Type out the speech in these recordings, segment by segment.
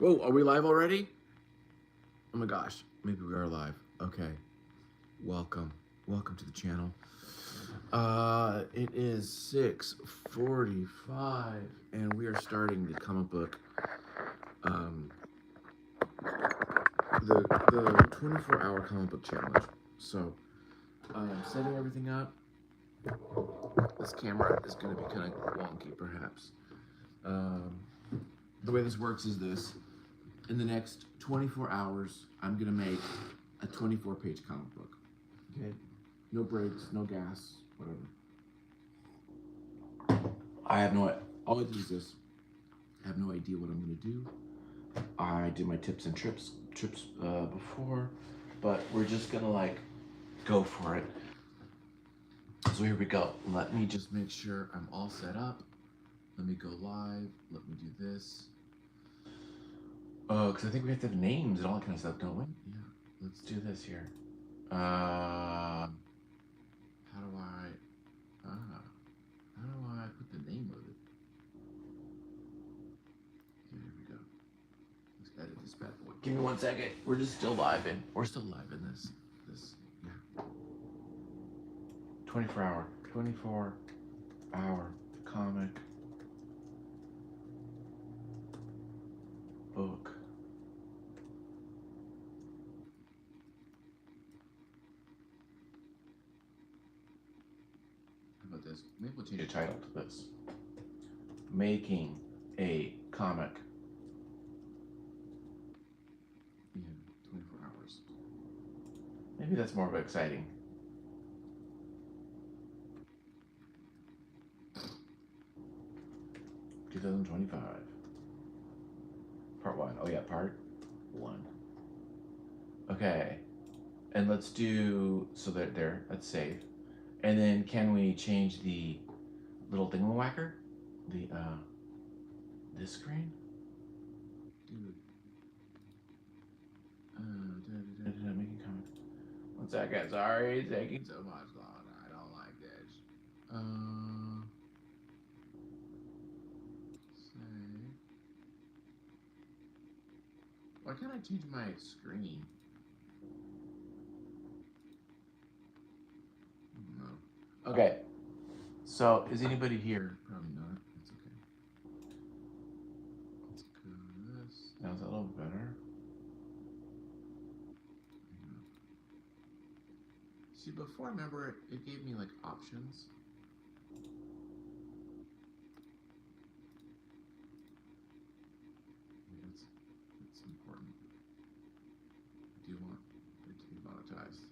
Whoa, are we live already? Oh my gosh, maybe we are live. Okay, welcome, welcome to the channel. It is 6:45, and we are starting the comic book, um, the 24-hour comic book challenge. So I am setting everything up. This camera is going to be kind of wonky, perhaps. Um, the way this works is this: in the next 24 hours, I'm going to make a 24-page comic book. Okay? No breaks, no gas, whatever. I have no, all I do is this. I have no idea what I'm going to do. I did my tips and trips before, but we're just going to like go for it. So here we go. Let me just make sure I'm all set up. Let me go live. Let me do this. Because I think we have to have names and all that kind of stuff, don't we? Yeah. Let's do this here. How do I? How do I put the name of it? Okay, here we go. Let's edit this bad boy. Give me 1 second. We're just still live in. We're still live in this. Yeah. 24-hour comic book. How about this? Maybe we'll change the title to this. Making a comic. In 24 hours. Maybe that's more exciting. $2025. Part 1. Oh yeah, part 1. Okay. And let's do, so that there, that's save. And then can we change the little thingamawhacker? The, this screen? Dude. Making comments. 1 second, sorry, it's taking so much long. I don't like this. Say. Why can't I change my screen? No. Okay. So, is anybody here? Probably not. That's okay. Let's go to this. Now is that a little better? See, before, remember, it gave me like options. That's important. I do want it to be monetized.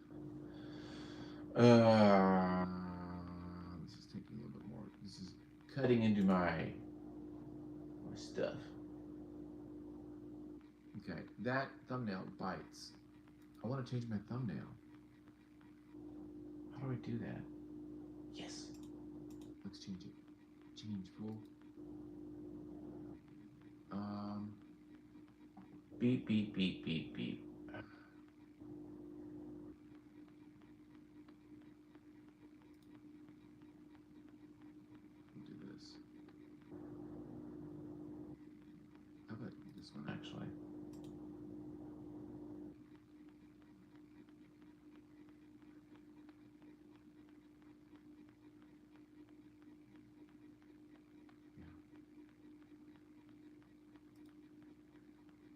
This is taking a little bit more. This is cutting into my stuff. Okay, that thumbnail bites. I want to change my thumbnail. How do I do that? Yes. Let's change it. Change full. Beep, beep, beep, beep, beep. We'll do this. How about this one, actually?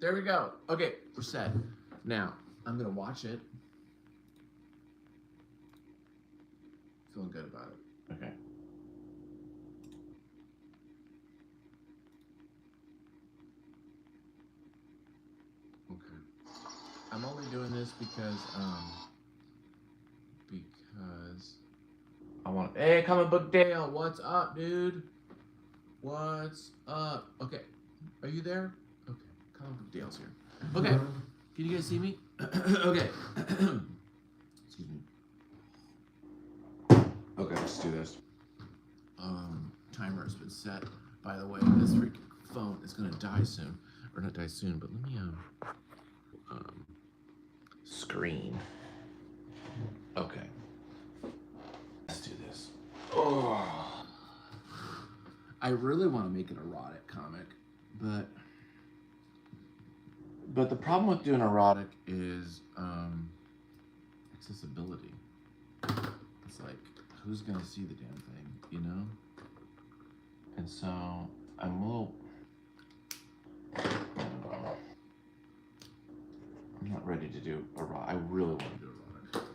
There we go. Okay, we're set. Now, I'm gonna watch it. Feeling good about it. Okay. Okay. I'm only doing this because I want. Hey, comic book Dale, what's up, dude? What's up? Okay, are you there? Okay, comic book Dale's here. Okay, can you guys see me? Okay. Excuse me. Okay, let's do this. Timer has been set. By the way, this freaking phone is gonna die soon, or not die soon, but let me screen. Okay. Let's do this. Oh. I really want to make an erotic comic, but But the problem with doing erotic is accessibility. It's like, who's gonna see the damn thing, you know? And so I'm a little, I don't know. I'm not ready to do erotic. I really want to do erotic.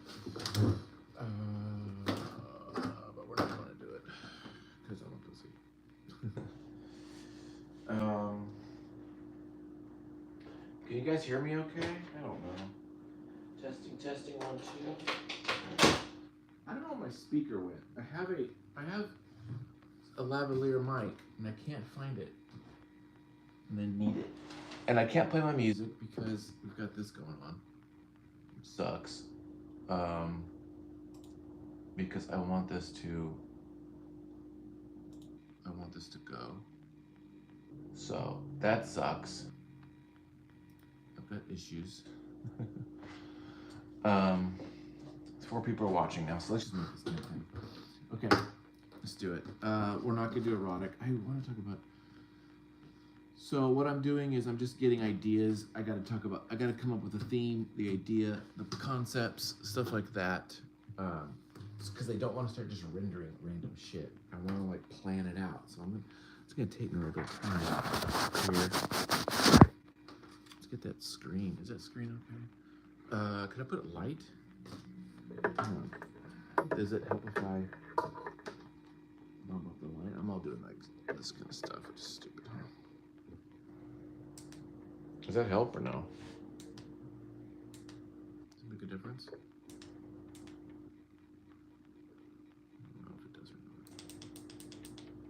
But we're not going to do it because I'm a pussy. Can you guys hear me okay? I don't know. Testing, 1, 2. I don't know where my speaker went. I have a lavalier mic and I can't find it. And I need it. And I can't play my music because we've got this going on. Which sucks. Because I want this to go. So that sucks. I've got issues. 4 people are watching now, so let's just make this new thing. Okay, let's do it. We're not gonna do erotic. I want to talk about. So what I'm doing is I'm just getting ideas. I gotta come up with a theme, the idea, the concepts, stuff like that. Because I don't want to start just rendering random shit. I want to like plan it out. So it's gonna take me a little bit of time here. Let's get that screen. Is that screen okay? Could I put it light? Does it help if I know about the light? I'm all doing like this kind of stuff, which is stupid. Does that help or no? Does it make a difference? I don't know if it does or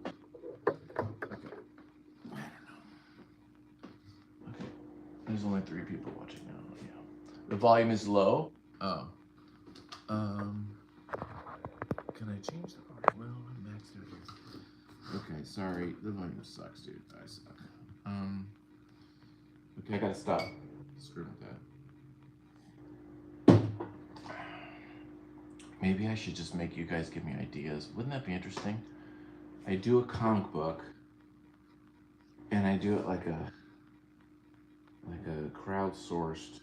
not. Okay. I don't know. Okay. There's only 3 people watching now. Yeah. The volume is low. Oh. Can I change the volume? Well, I'm maxed out here. Okay, sorry. The volume sucks, dude. I suck. Okay, I gotta stop. Screw with that. Maybe I should just make you guys give me ideas. Wouldn't that be interesting? I do a comic book, and I do it like a crowdsourced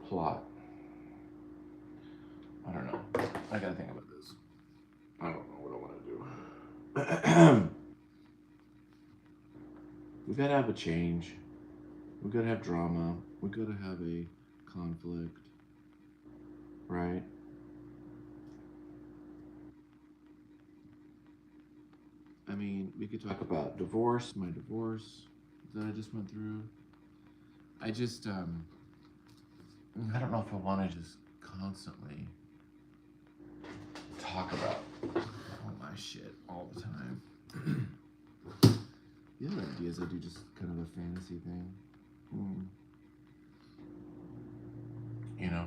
plot. I don't know. I gotta think about this. I don't know what I want to do. We gotta have a change. We gotta have drama. We gotta have a conflict. Right? I mean, we could talk about divorce, my divorce that I just went through. I just, I don't know if I want to just constantly talk about all my shit all the time. The other idea is I do just kind of a fantasy thing. You know?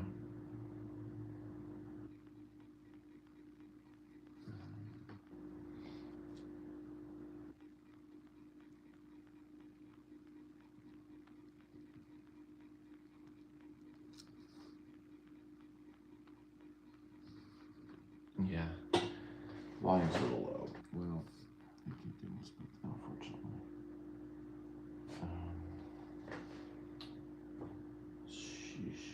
Yeah. Volume's a little low. Well, I can't do much about that, unfortunately. Sheesh.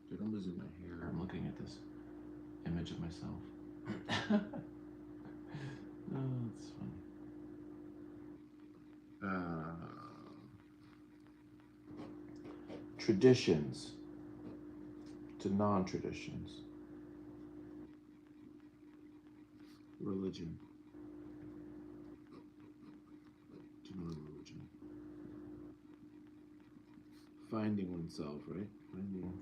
Dude, I'm losing my hair. I'm looking at this image of myself. Oh, that's funny. Traditions to non-traditions. Religion to non-religion. Finding oneself, right? Finding.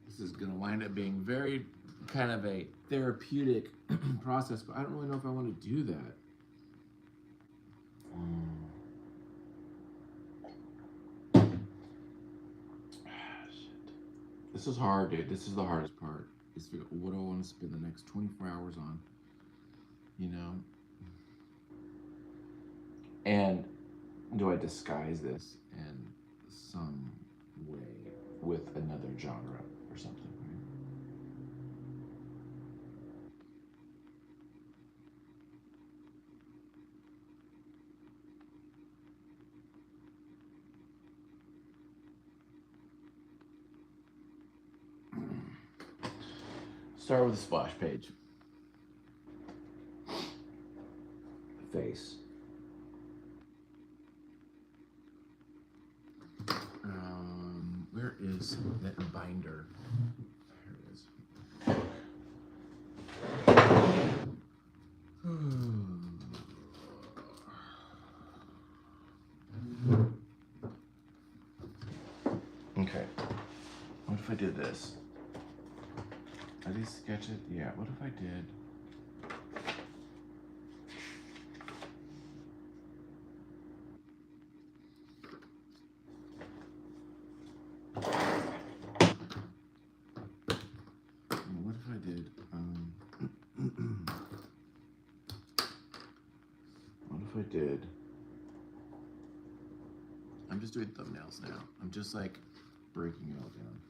This is going to wind up being very kind of a therapeutic process, but I don't really know if I want to do that. Shit. This is hard, dude. This is the hardest part. Is figure out what do I want to spend the next 24 hours on, you know? And do I disguise this in some way with another genre or something, right? Start with a splash page. Face. Where is that binder? Here it is. Okay. What if I did this? Are these sketches? Yeah. What if I did? What if I did? What if I did? I'm just doing thumbnails now. I'm just like breaking it all down.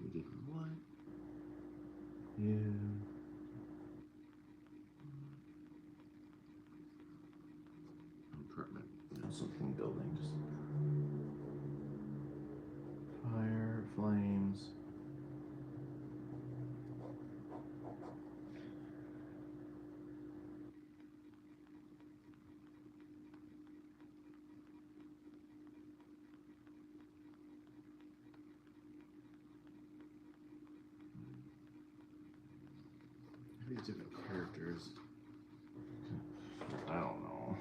We did what? Yeah. Apartment. Something building. Just fire, flames. Maybe different characters. I don't know.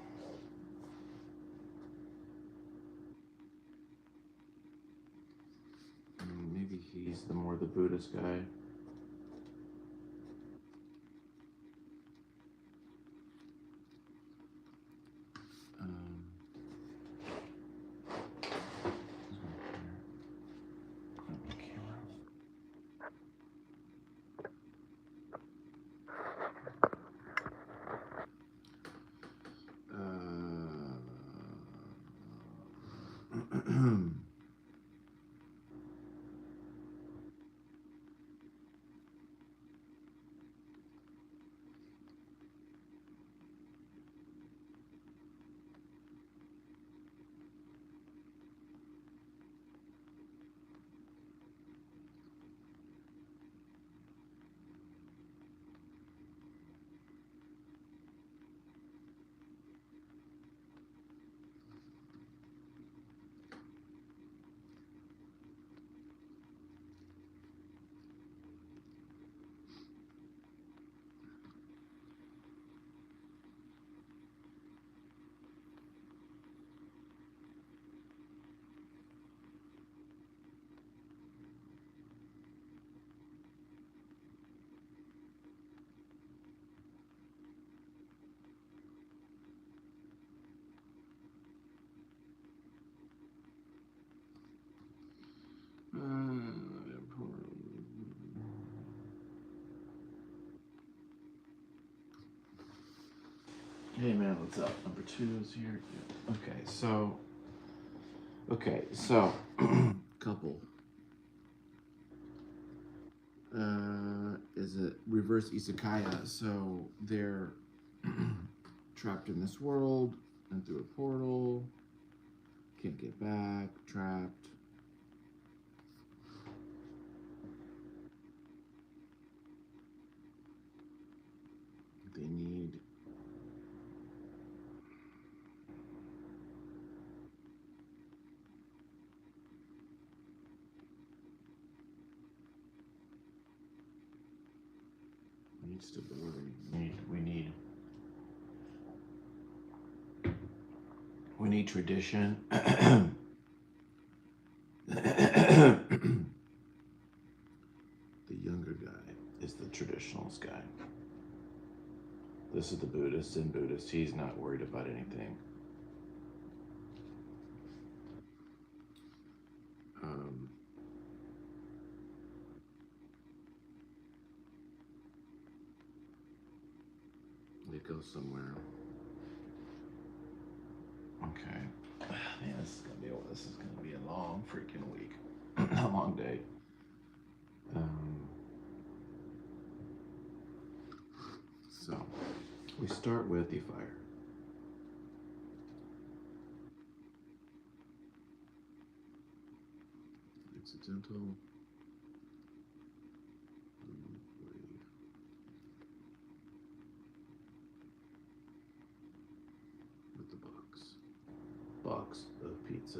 Maybe he's the more the Buddhist guy. Hey man, what's up? Number 2 is here. Yeah. Okay, so couple is a reverse isekai. So they're trapped in this world and through a portal, can't get back, trapped. They need stability. We need tradition. The younger guy is the traditionalist guy. This is the Buddhist, and Buddhist, he's not worried about anything. It goes somewhere. Okay. Man, this is gonna be a long freaking week. A long day. So we start with the fire. dental. With the box of pizza.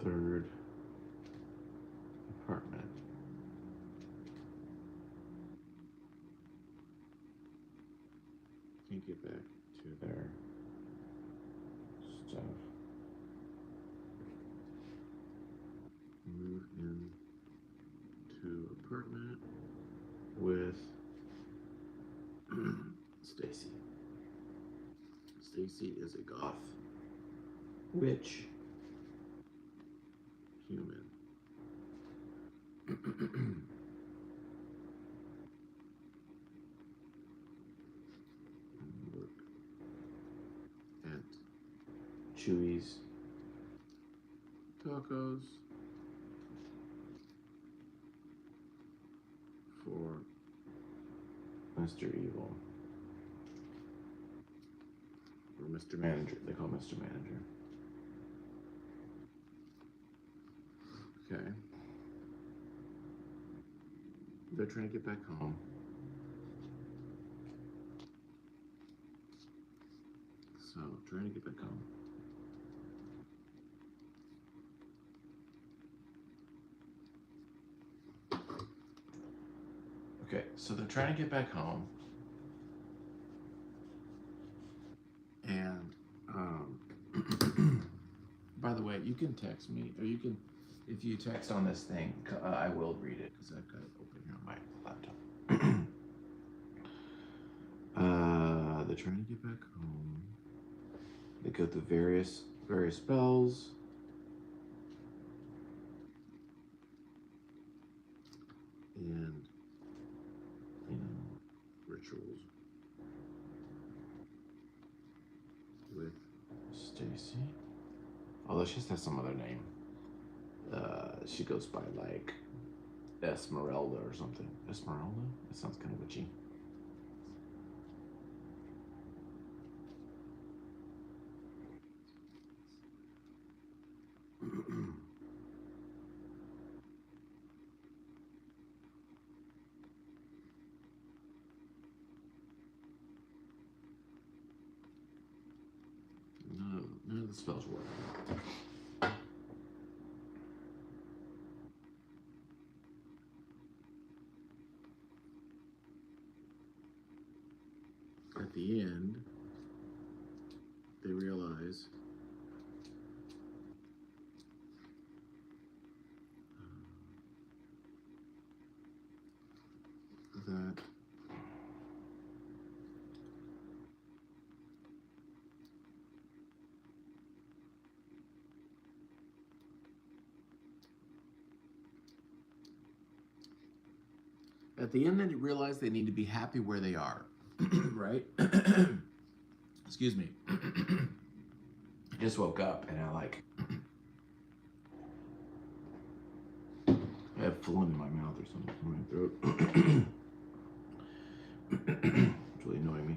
Third apartment. Can't get back to their stuff. Move in to apartment with Stacy. Stacy is a goth witch human. Look at Chewy's tacos for Mr. Evil. Or Mr. Manager. They call Mr. Manager. Okay. They're trying to get back home. So, trying to get back home. Okay, so they're trying to get back home. And, by the way, you can text me, or you can, if you text on this thing, I will read it, because I've got it open here on my laptop. They're trying to get back home. They go through various spells. And, rituals with Stacy. Although she has some other name. She goes by like Esmeralda or something. Esmeralda? That sounds kind of witchy. None of the spells work. At the end, they realize that they need to be happy where they are, right? Excuse me. I just woke up and I have phlegm in my mouth or something in my throat. It's really annoying me.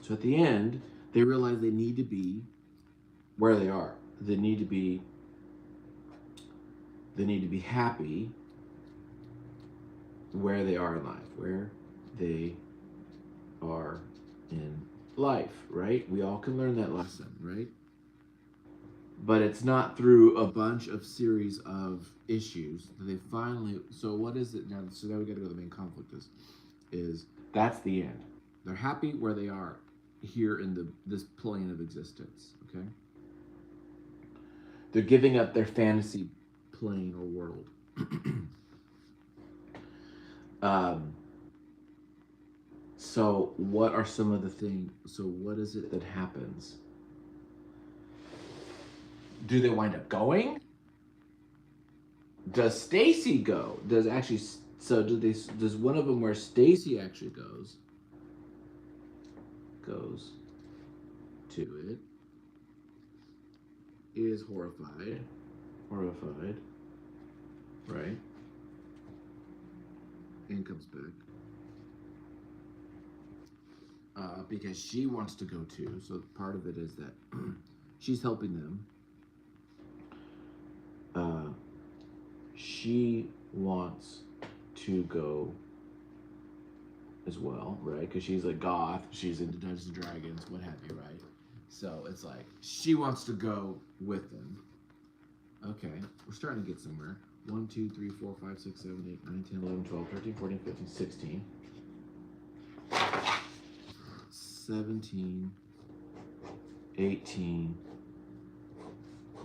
So at the end, they realize they need to be where they are. They need to be happy where they are in life, right? We all can learn that lesson, right? But it's not through a bunch of series of issues that they finally. So what is it now? So now we got to go to the main conflict. Is that's the end. They're happy where they are here in this plane of existence. Okay. They're giving up their fantasy plane or world. So what are some of the things? So what is it that happens? Do they wind up going? Does Stacy go? Does one of them where Stacy actually goes to it, is horrified, right? And comes back. because she wants to go too. So part of it is that she's helping them. Uh, she wants to go as well, right? Because she's a goth. She's into Dungeons and Dragons, what have you, right? So it's like she wants to go with them. Okay, we're starting to get somewhere. 1, 2, 3, 4, 5, 6, 7, 8, 9, 10, 11, 12, 13, 14, 15, 16. 17, 18,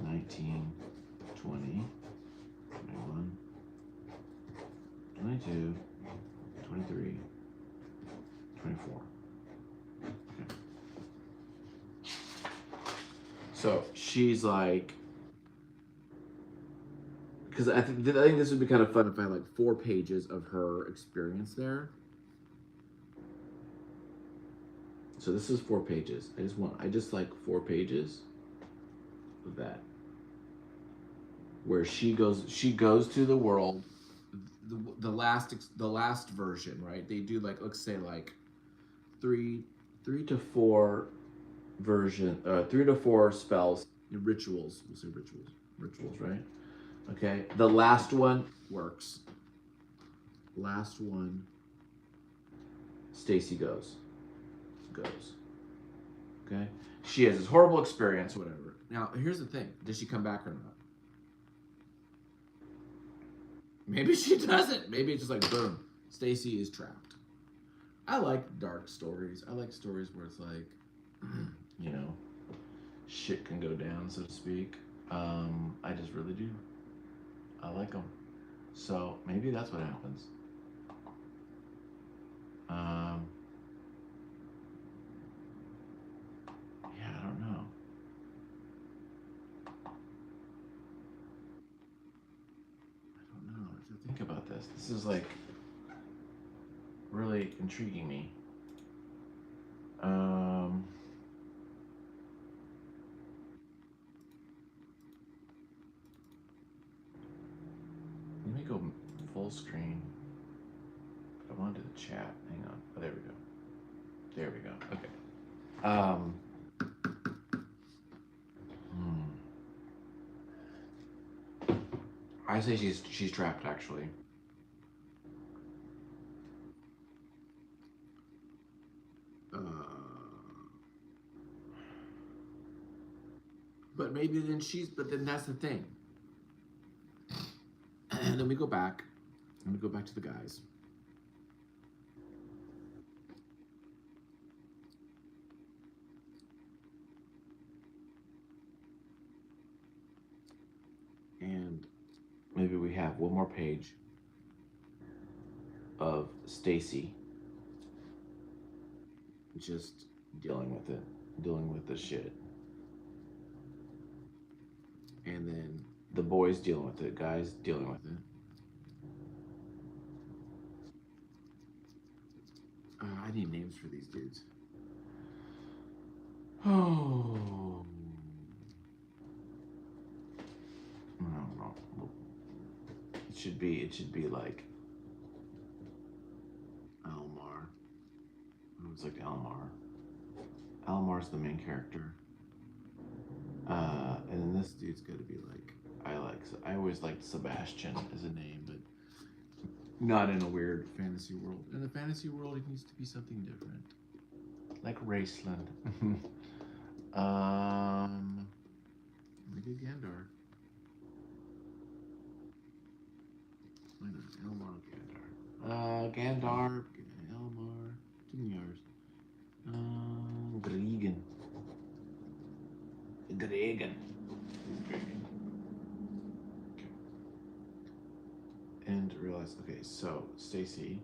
19, 20, 21, 22, 23, 24. Okay. So she's like, because I think this would be kind of fun if I had like 4 pages of her experience there. So this is 4 pages. I just like 4 pages of that, where she goes to the world, the last version, right? They do like, let's say like 3 to 4 version, 3 to 4 spells, rituals. We'll say rituals, right? Okay, the last one works. Last one, Stacy goes. Okay, she has this horrible experience, whatever. Now, here's the thing: does she come back or not? Maybe she doesn't. Maybe it's just like boom, Stacy is trapped. I like dark stories. I like stories where it's like, you know, shit can go down, so to speak. I just really do. I like them. So maybe that's what happens. Yeah, I don't know. I don't know what to think about this. This is like really intriguing me. Let me go full screen. I want to do the chat. Hang on. Oh, there we go. There we go. Okay. I say she's trapped actually. But maybe then but then that's the thing. And then we go back. And we go back to the guys. And maybe we have one more page of Stacy just dealing with the shit. And then the boys dealing with it, guys dealing with it. I need names for these dudes. Oh. I don't know. It should be like Almar. It was like Almar. Almar's the main character. And then this dude's gotta be like, I always liked Sebastian as a name, but not in a weird fantasy world. In the fantasy world, it needs to be something different. Like Raceland. Maybe Gandar. Why not? Elmar Gandar. Gandar, Elmar, too many R's. Gregan. Okay. And realize, okay, so Stacy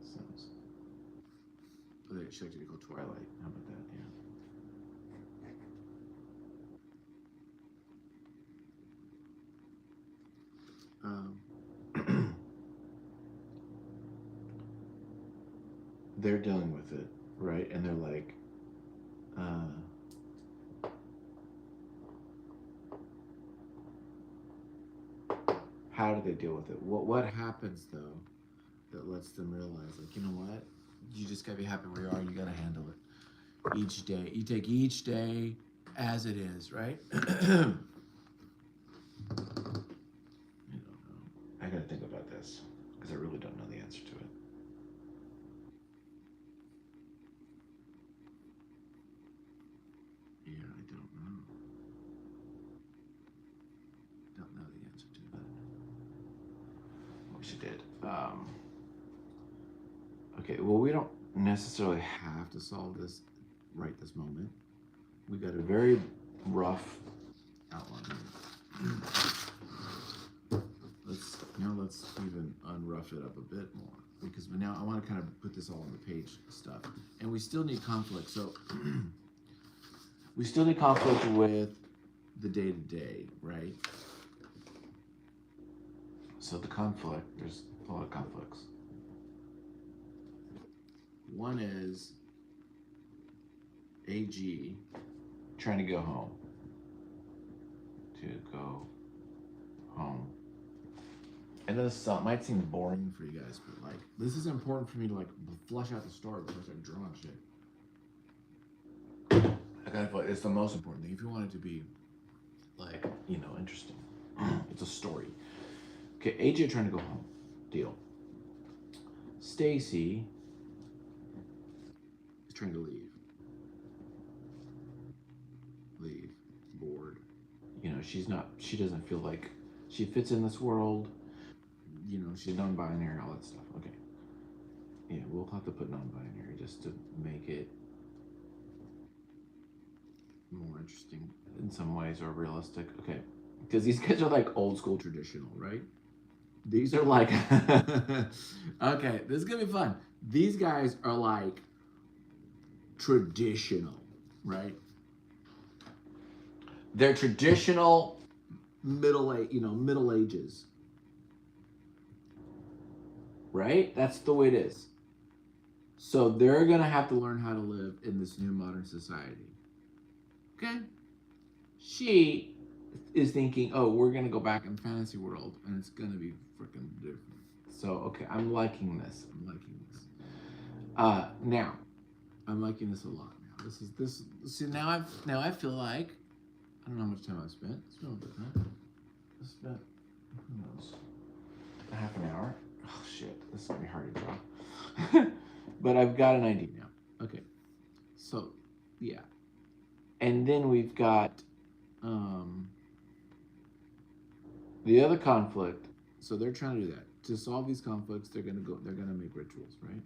sounds. Oh, she likes to be called Twilight. How about that? Yeah. They're dealing with it, right? And they're like, how do they deal with it? What happens though that lets them realize, like, you know what? You just gotta be happy where you are. You gotta handle it each day. You take each day as it is, right? I don't know. I gotta think about this because I really don't know the answer to it. Yeah, I don't know. Don't know the answer to that. I wish I did. Okay, well, we don't necessarily have to solve this right this moment. We got a very rough outline here. Let's even unrough it up a bit more because now I want to kind of put this all on the page stuff, and we still need conflict. So we still need conflict with the day to day, right? So the conflict, there's a lot of conflicts. One is AG trying to go home. I know this might seem boring for you guys, but like this is important for me to like flush out the story before I start drawing shit. I gotta feel like it's the most important thing if you want it to be like, interesting. It's a story. Okay, AJ trying to go home. Deal. Stacy is trying to leave. Bored. She doesn't feel like she fits in this world. She's non-binary, all that stuff. Okay. Yeah, we'll have to put non-binary just to make it more interesting in some ways or realistic. Okay. Because these guys are like old school traditional, right? These are like, okay, this is gonna be fun. These guys are like traditional, right? They're traditional middle ages. Right? That's the way it is. So they're gonna have to learn how to live in this new modern society. Okay? She is thinking, oh, we're gonna go back in fantasy world and it's gonna be freaking different. So okay, I'm liking this. Now, I'm liking this a lot now. This see now I feel like I don't know how much time I've spent. It's been a little bit, huh? I spent who knows? A half an hour. Oh shit, this is gonna be hard to draw. But I've got an idea now. Okay. So yeah. And then we've got the other conflict. So they're trying to do that. To solve these conflicts, they're gonna make rituals, right?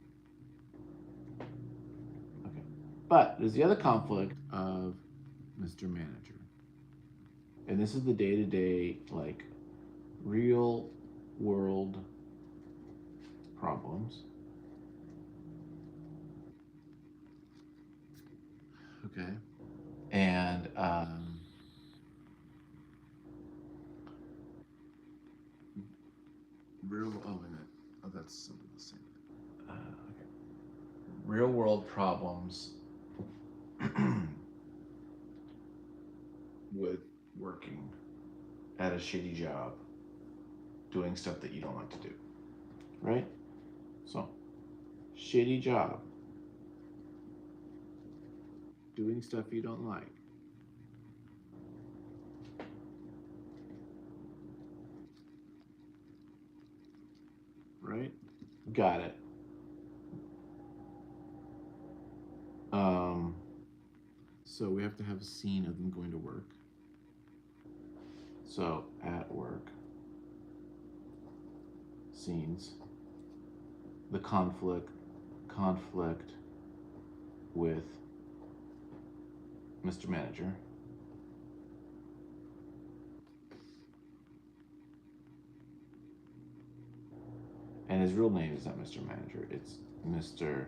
Okay. But there's the other conflict of Mr. Manager. And this is the day-to-day, like, real world problems. Okay. And that's something the same. Okay. Real world problems with working at a shitty job, doing stuff that you don't like to do. Right? So, shitty job, doing stuff you don't like. Right? Got it. So we have to have a scene of them going to work. So at work, scenes, the conflict with Mr. Manager. And his real name is not Mr. Manager, it's Mr.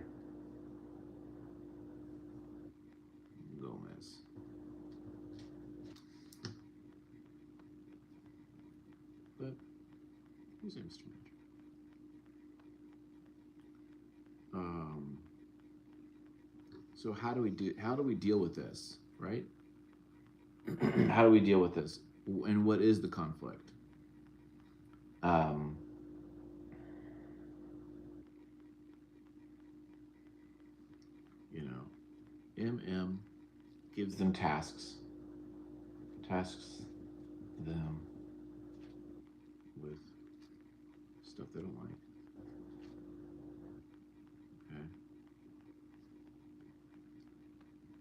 Gomez. But who's Mr. Manager? So how do we deal with this, right? How do we deal with this? And what is the conflict? MM gives them tasks. Tasks them with stuff they don't like. Okay.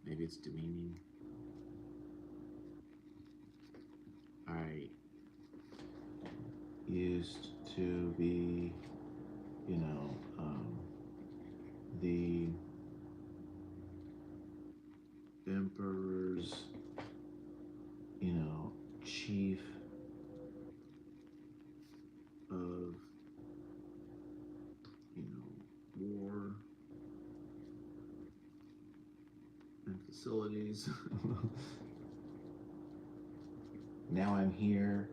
Maybe it's demeaning. I used to be, you know, the emperor's, you know, chief of, you know, war and facilities. Now I'm here.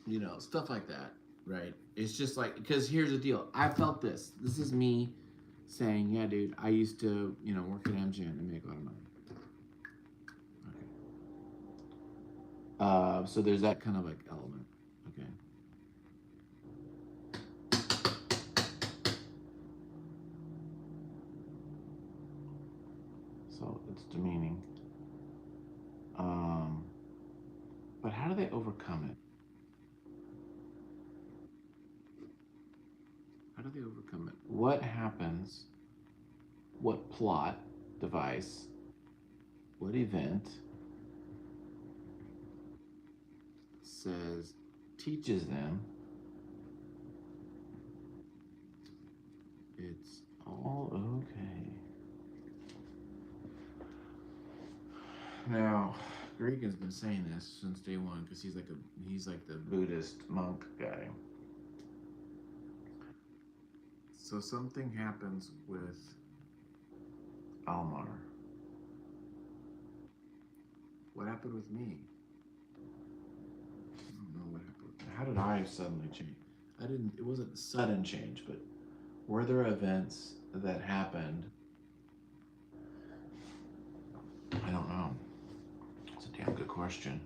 You know, stuff like that, right? It's just like, because here's the deal. I felt this. This is me saying, yeah, dude, I used to, you know, work at Amgen and make a lot of money. Okay. So there's that kind of like element. Okay. So it's demeaning. But how do they overcome it? How do they overcome it? What happens? What plot device? What event says, teaches them it's all okay? Now, Reagan's been saying this since day one because he's like the Buddhist monk guy. So something happens with Almar. What happened with me? I don't know what happened. How did I suddenly change? It wasn't a sudden change, but were there events that happened? I don't know. It's a damn good question.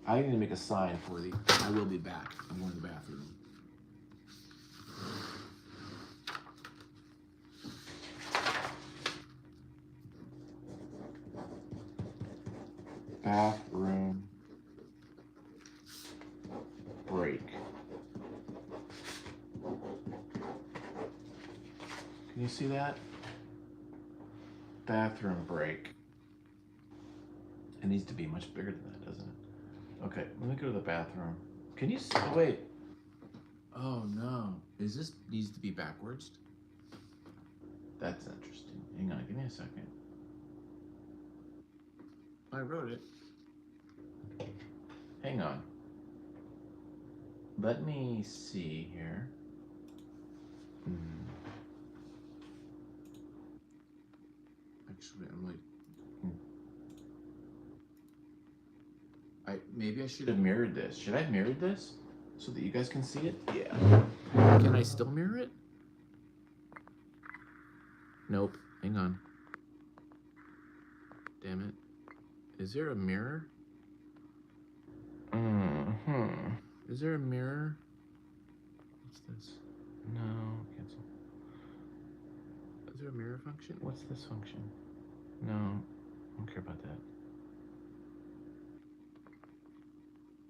I need to make a sign for the I will be back. I'm going to the bathroom. Bathroom break. Can you see that? Bathroom break. It needs to be much bigger than that, doesn't it? Okay, let me go to the bathroom. Can you see? Oh, wait. Oh, no. Is this needs to be backwards? That's interesting. Hang on, give me a second. I wrote it. Hang on. Let me see here. Actually, I'm like, maybe I should have mirrored this. Should I have mirrored this so that you guys can see it? Yeah. Can I still mirror it? Nope. Hang on. Damn it. Is there a mirror? Is there a mirror? What's this? No, cancel. Is there a mirror function? What's this function? No, I don't care about that.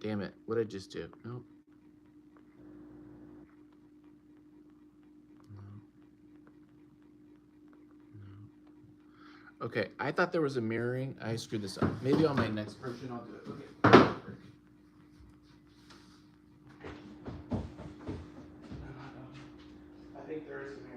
Damn it, what did I just do? Nope. No. Okay, I thought there was a mirroring. I screwed this up. Maybe on my next version I'll do it. Okay. I think there is a mirror.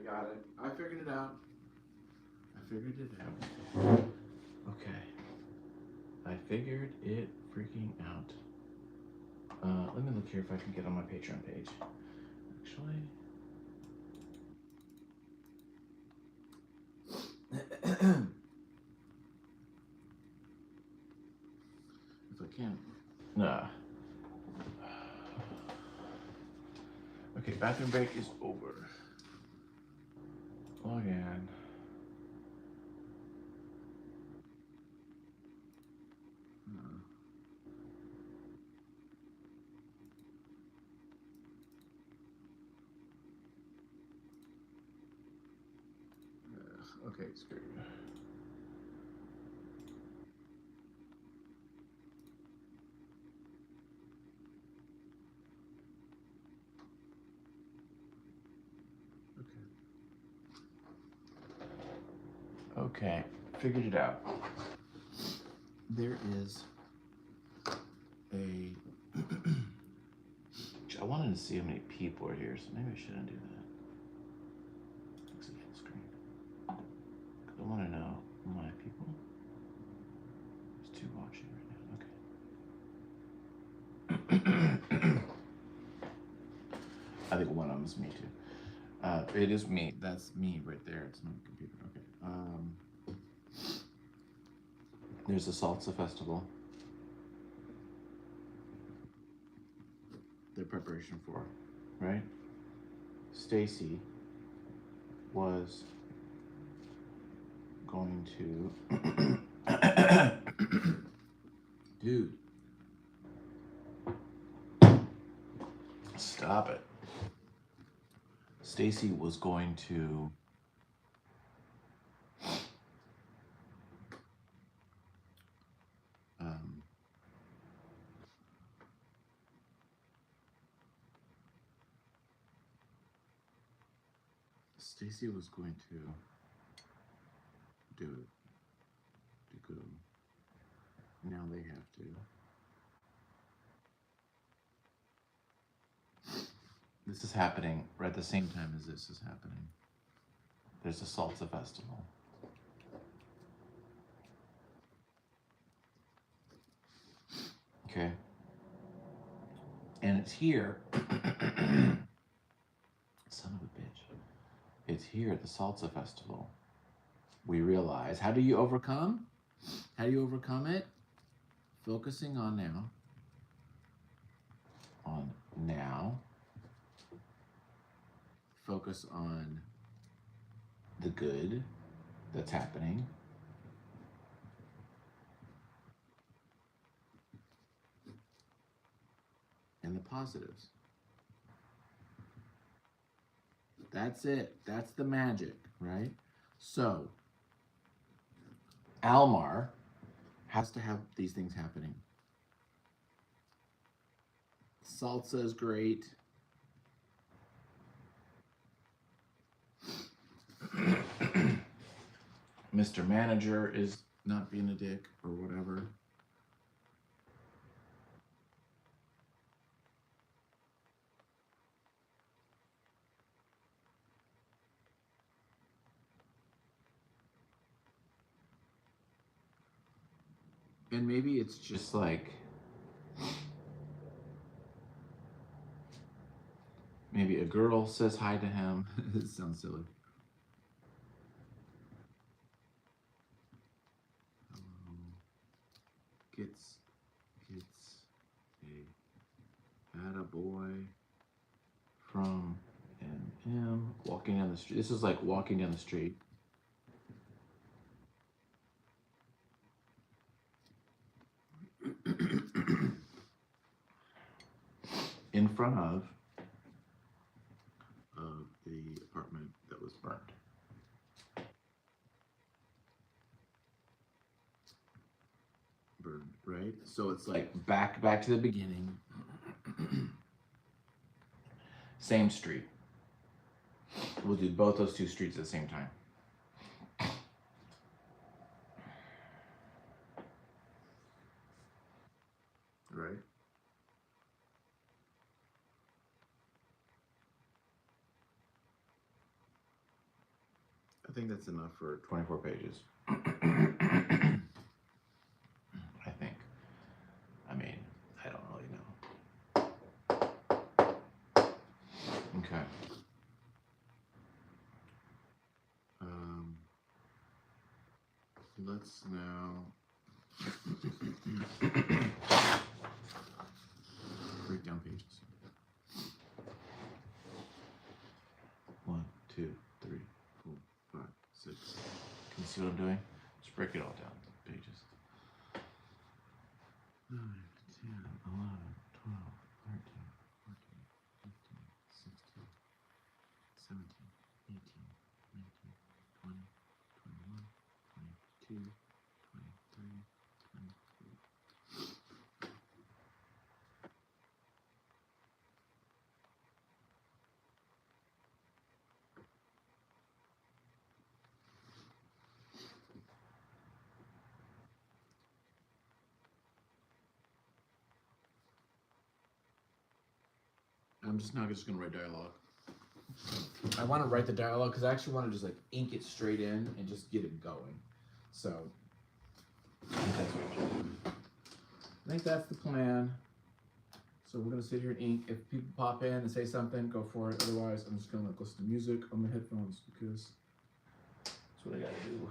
I got it. I figured it out. Okay. I figured it freaking out. Let me look here if I can get on my Patreon page. Actually. If I can. Nah. Okay, bathroom break is over. Log in. Okay, screwed. Okay, figured it out. There is a. I wanted to see how many people are here, so maybe I shouldn't do that. Exit full screen. Because I want to know my people. There's 2 watching right now. Okay. I think one of them is me too. It is me. That's me right there. It's not a computer. Okay. There's the Salsa Festival. Their preparation for, right? Stacy was going to dude, stop it. Stacy was going to Stacy was going to do it. To go. Now they have to. This is happening right at the same time as this is happening. There's a Salsa Festival. Okay. And it's here. Son of a bitch. It's here at the Salsa Festival. We realize, how do you overcome? How do you overcome it? Focusing on now. On now. Focus on the good that's happening. And the positives. That's it. That's the magic, right? So, Almar has to have these things happening. Salsa is great. Mr. Manager is not being a dick or whatever. And maybe it's just like, maybe a girl says hi to him. It sounds silly. Gets a attaboy from him walking down the street. This is like walking down the street. In front of the apartment that was burned. Burned, right? So it's like back to the beginning. Same street. We'll do both those 2 streets at the same time. Right? I think that's enough for 24 pages. I think. I mean, I don't really know. Okay. Let's now break down pages. 1, 2, 3, 4, 5, 6. Can you see what I'm doing? Just break it all down. Pages. 9, 10, 11, 12, 13, 14, 15, 16, 17, 18, 19, 20, 21, 22, 23, 24. I'm just not just gonna write dialogue. I want to write the dialogue because I actually want to just like ink it straight in and just get it going. So I think that's the plan. So we're gonna sit here and ink. If people pop in and say something, go for it. Otherwise, I'm just gonna like listen to music on my headphones because that's what I gotta do.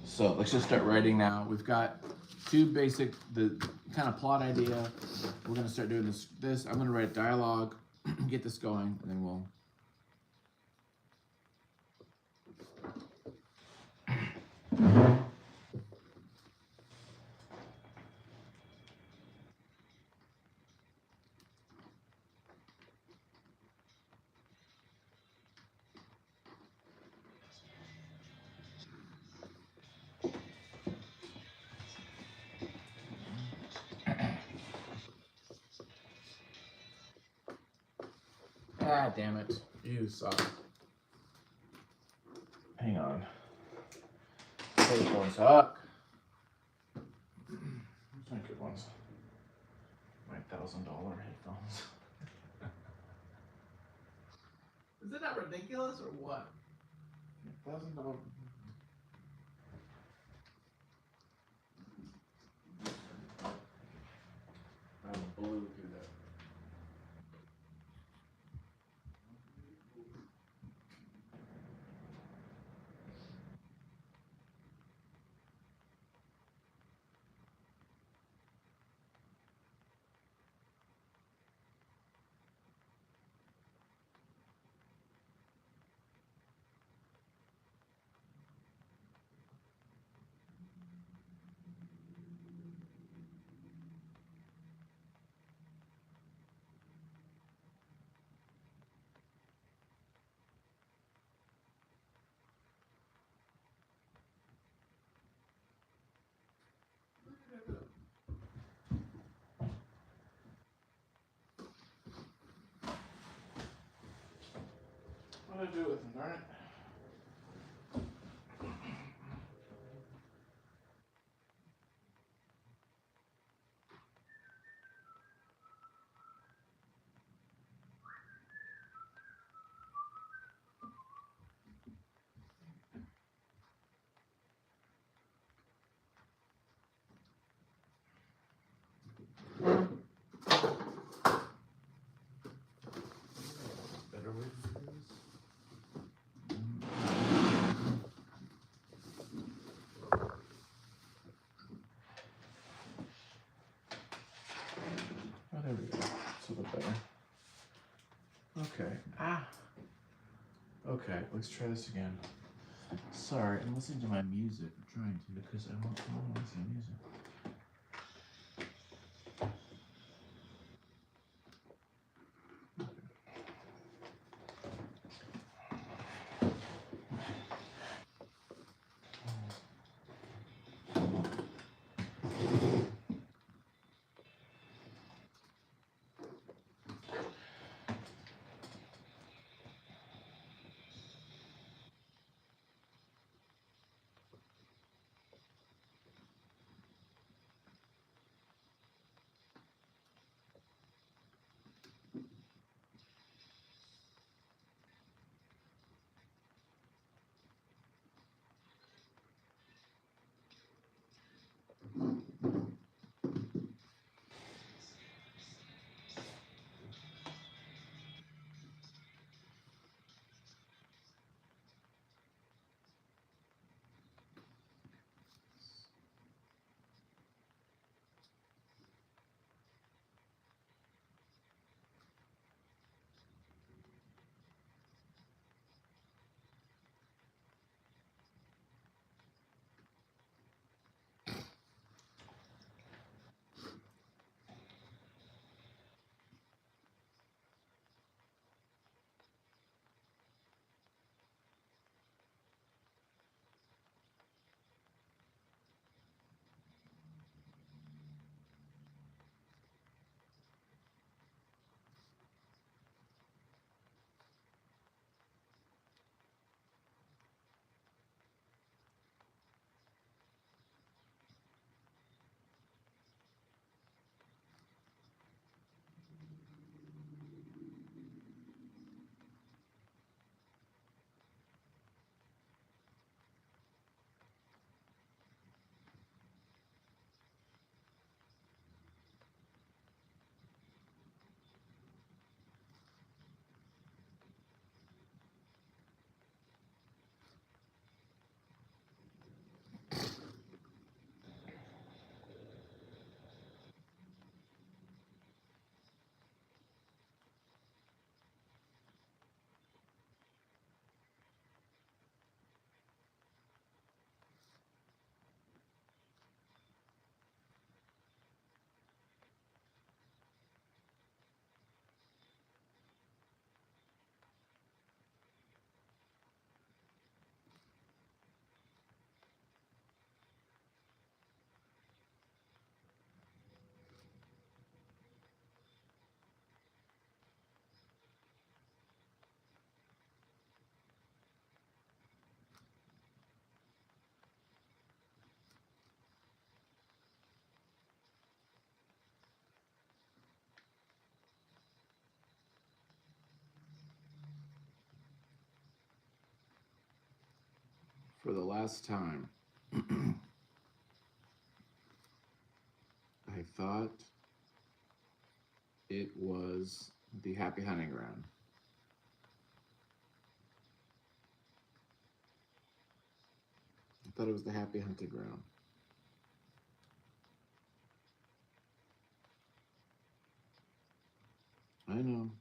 So let's just start writing now. We've got two basic, the kind of plot idea. We're gonna start doing this. I'm gonna write dialogue, get this going, and then we'll. Ah, damn it. You suck. Hang on. Headphones suck. Where's my good ones? My $1,000 headphones. Is it not ridiculous or what? $1,000. I blew through that. What did I do with them, darn it? Better way to do this? Oh, there we go. It's a little better. Okay. Okay, let's try this again. Sorry, I'm listening to my music. I'm trying to because I want to listen to music. for the last time. I thought it was the Happy Hunting Ground. I thought it was the Happy Hunting Ground. I know.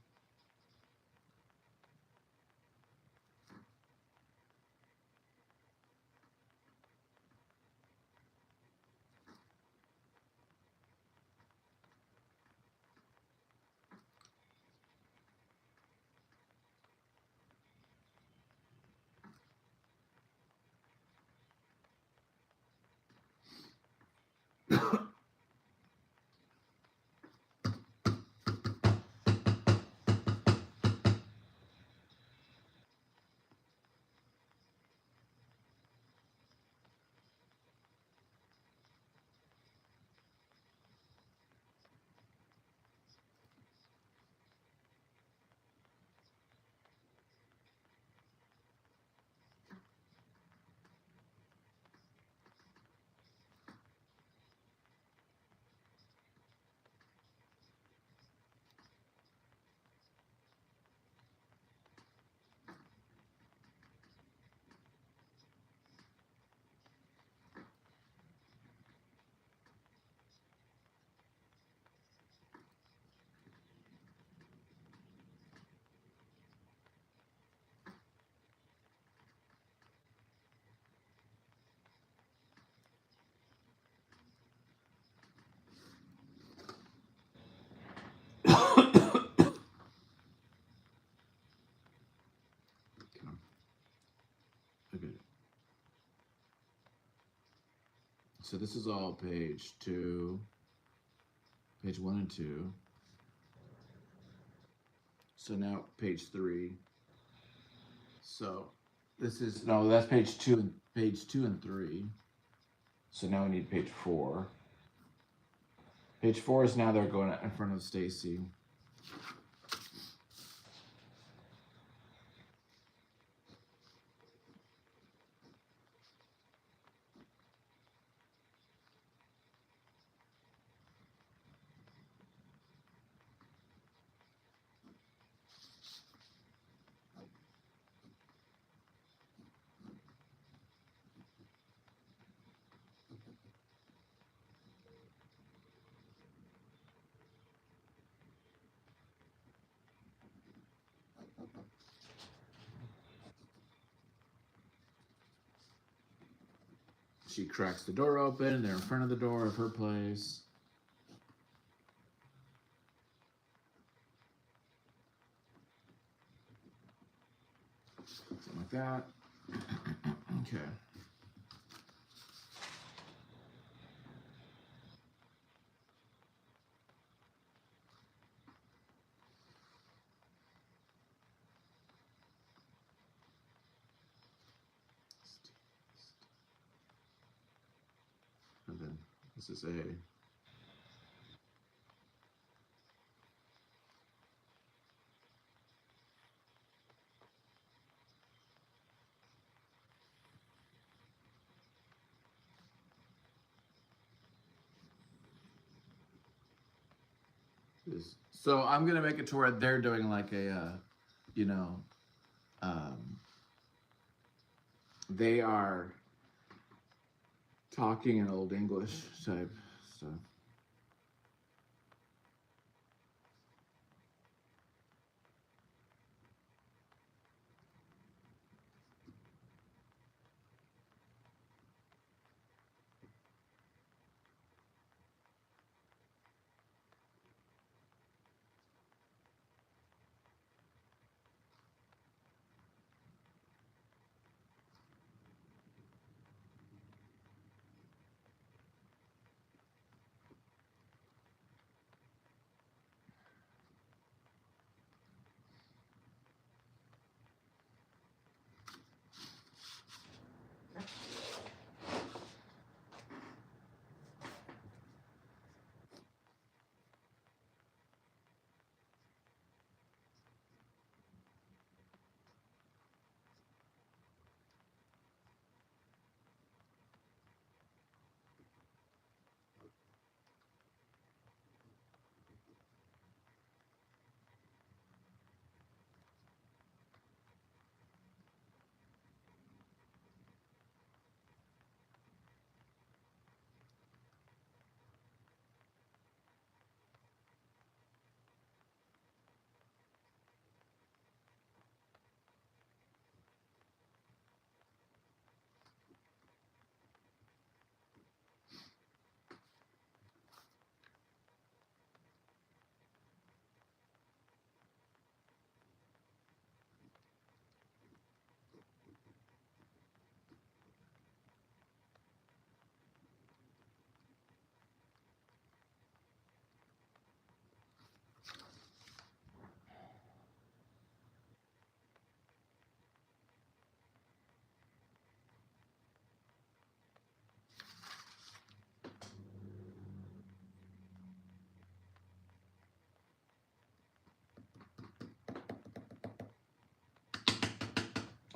Okay. So this is all page 2, page 1 and 2. So now page 3. So this is no, that's page 2 and 3. So now we need page 4. Page 4 is now they're going in front of Stacy. She cracks the door open. They're in front of the door of her place. Something like that. Okay. And then this is A. So I'm gonna make it to where they're doing like a, you know, they are talking in Old English type stuff.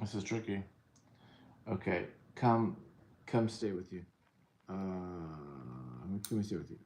This is tricky. Okay, come stay with you. Come stay with you.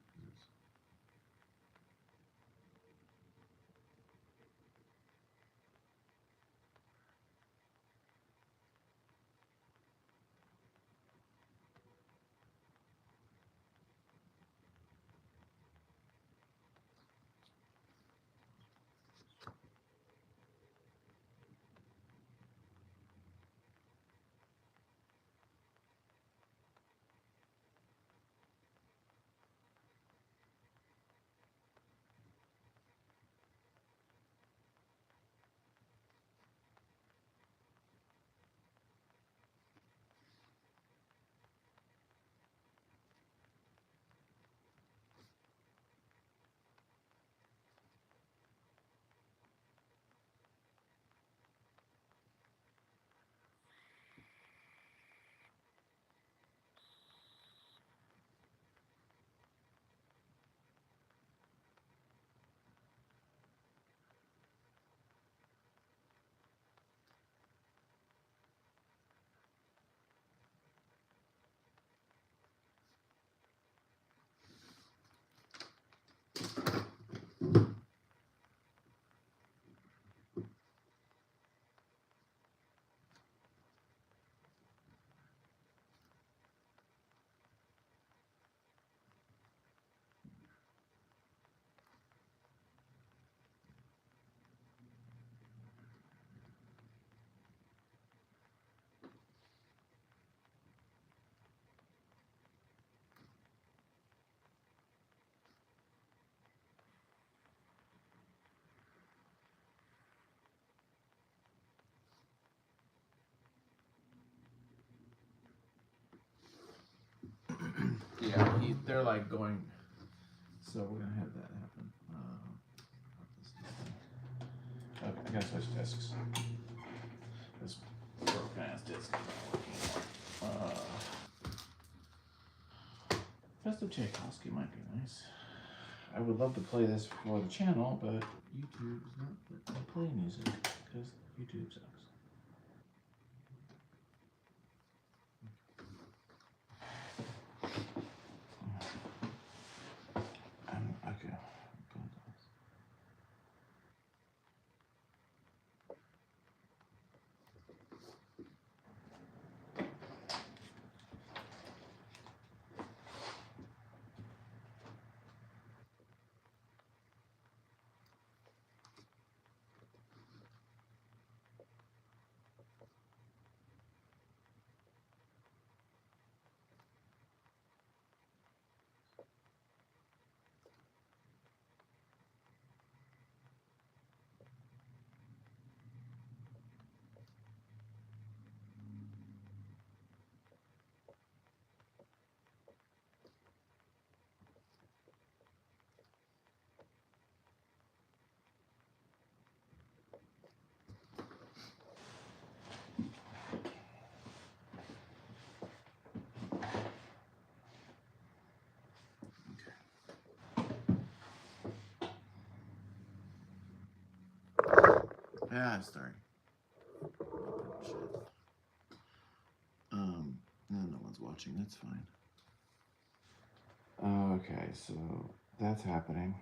Yeah, they're like going. So we're gonna have that happen. Okay, I gotta switch discs. This broken ass disc is not working anymore. Festive Tchaikovsky might be nice. I would love to play this for the channel, but YouTube is not letting me play music because YouTube sucks. Okay. Yeah, sorry. Shit. No one's watching. That's fine. Okay, so that's happening.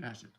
Dash it.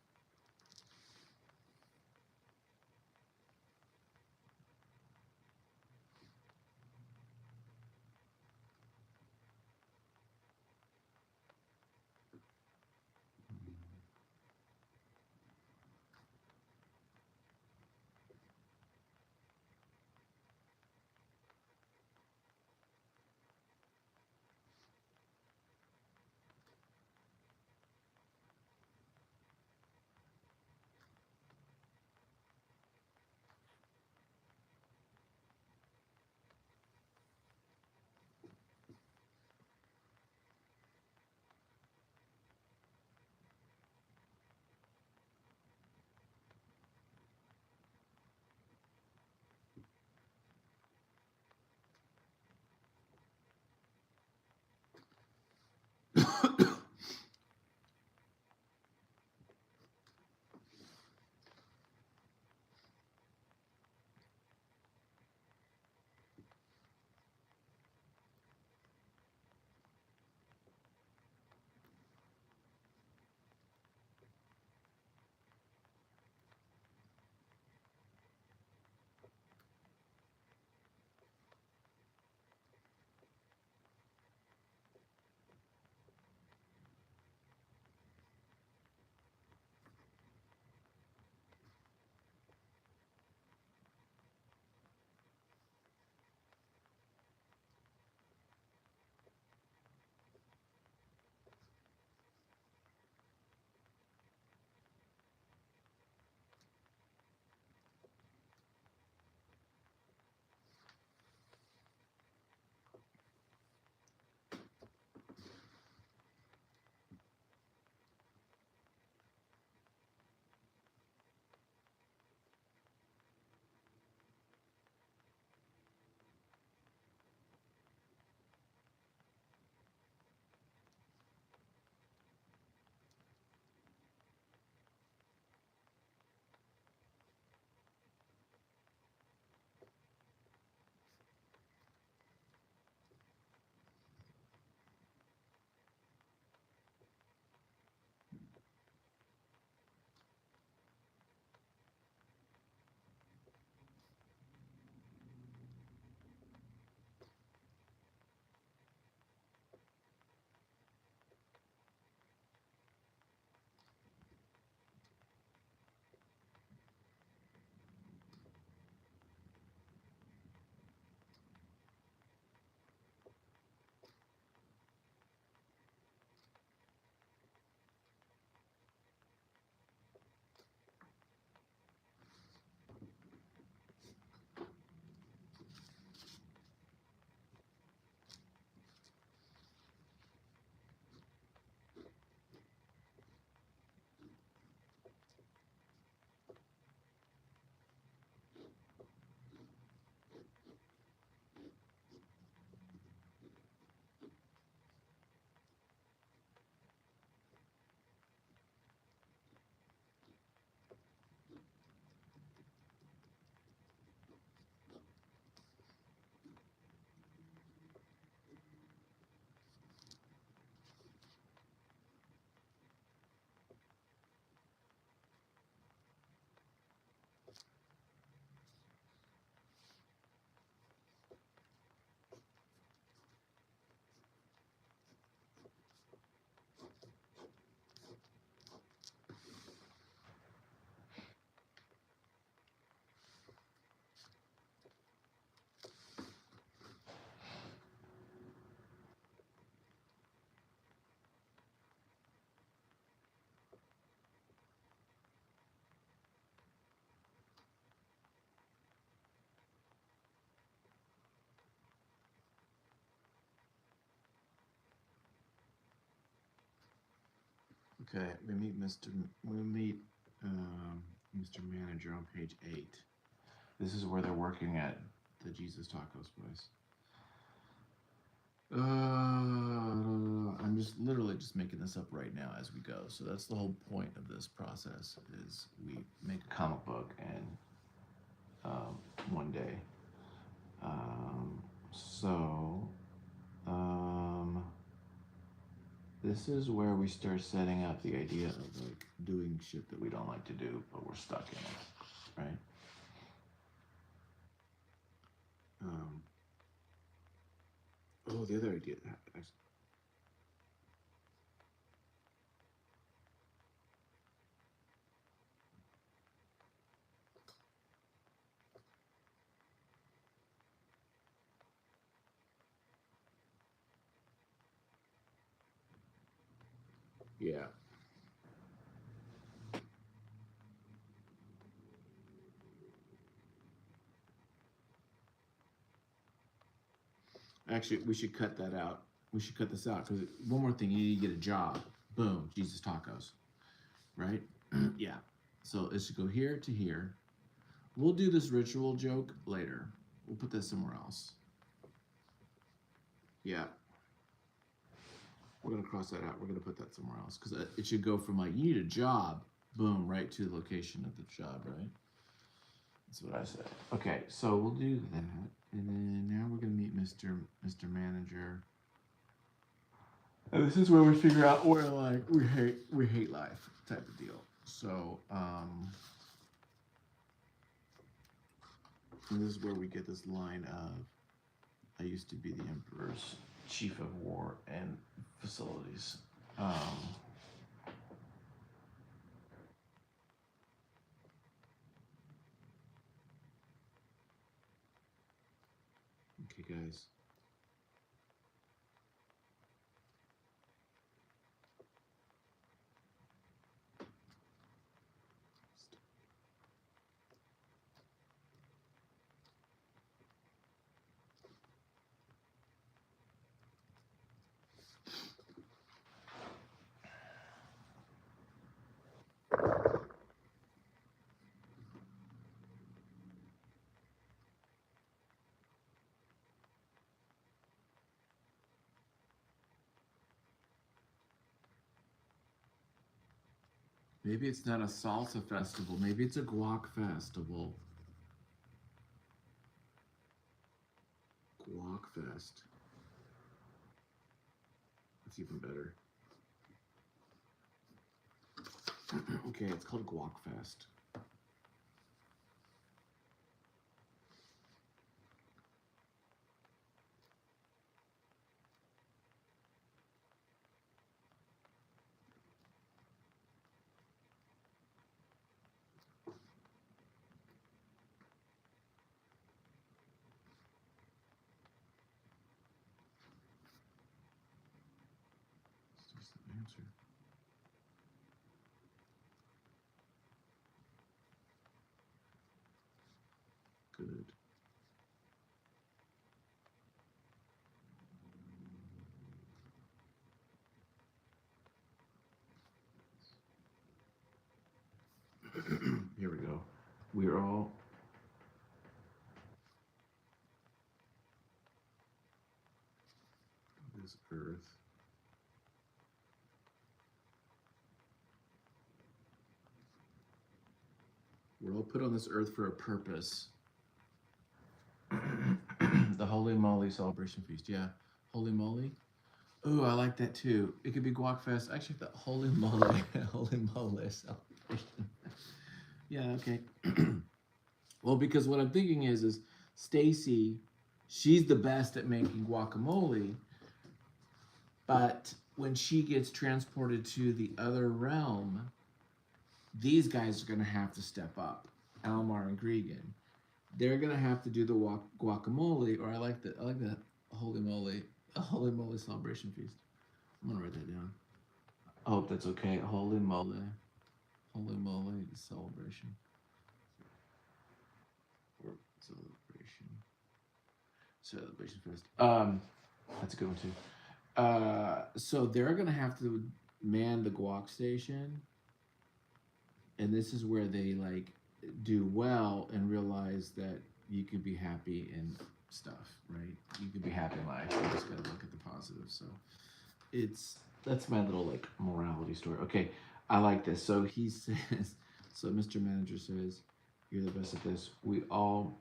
Okay, We meet Mr. Manager on page 8. This is where they're working at the Jesus Tacos place. I'm just literally just making this up right now as we go. So that's the whole point of this process is we make a comic book and one day. Um, so um, This is where we start setting up the idea of like doing shit that we don't like to do, but we're stuck in it, right? Um, oh, the other idea. Yeah. Actually, we should cut that out. We should cut this out because one more thing, you need to get a job. Boom, Jesus tacos, right? Yeah. So it should go here to here. We'll do this ritual joke later. We'll put this somewhere else. Yeah. We're gonna cross that out. We're gonna put that somewhere else because it should go from like you need a job, boom, right to the location of the job, right? That's what I said. Okay, so we'll do that, and then now we're gonna meet Mr. Manager. And this is where we figure out where like we hate life type of deal. So and this is where we get this line of I used to be the Emperor's chief of war and facilities. Okay, guys. Maybe it's not a salsa festival. Maybe it's a guac festival. Guac fest. That's even better. Okay, it's called Guac Fest. That's the answer. Good. Here we go. We're all this earth. We're all put on this earth for a purpose. The Holy Moly Celebration Feast. Yeah. Holy Moly. Ooh, I like that too. It could be Guac Fest. Actually, the Holy Moly. Holy Moly Celebration. Yeah, okay. Well, because what I'm thinking is Stacy, she's the best at making guacamole, but when she gets transported to the other realm, these guys are going to have to step up. Almar and Gregan, they're going to have to do the guacamole, or I like the holy moly celebration feast. I'm going to write that down. I hope that's okay. Holy moly celebration. Or celebration fest. That's a good one too. So they're gonna have to man the guac station, and this is where they like do well and realize that you can be happy and stuff, right? You can be happy in life. You just gotta look at the positives. So that's my little like morality story. Okay, I like this. So he says, so Mr. Manager says, "You're the best at this. We're all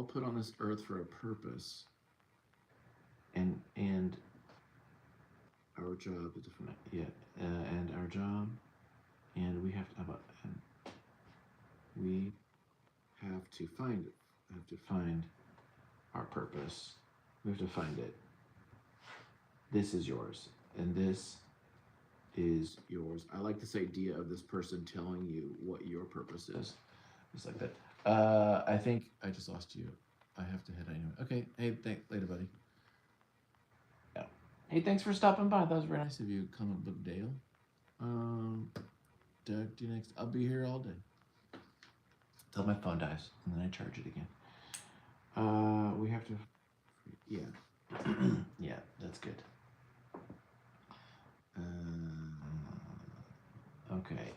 put on this earth for a purpose, and our job, the different, and our job, and we have to, how about, and we have to find it. Have to find our purpose. We have to find it. This is yours, and this is yours. I like this idea of this person telling you what your purpose is. Just like that. I think I just lost you. I have to head anyway. Okay. Hey, later, buddy. Yeah. Hey, thanks for stopping by. That was very nice of you, Comic Book Dale. Doug, do you next? I'll be here all day. Till my phone dies, and then I charge it again. We have to. Yeah. Yeah, that's good. Okay.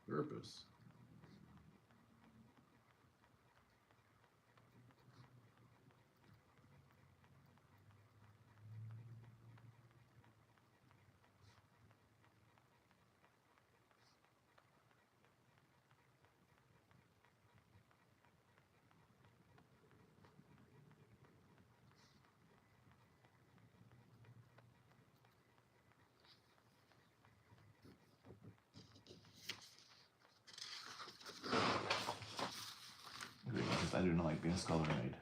Purpose. Because I do not like being a scholar maid.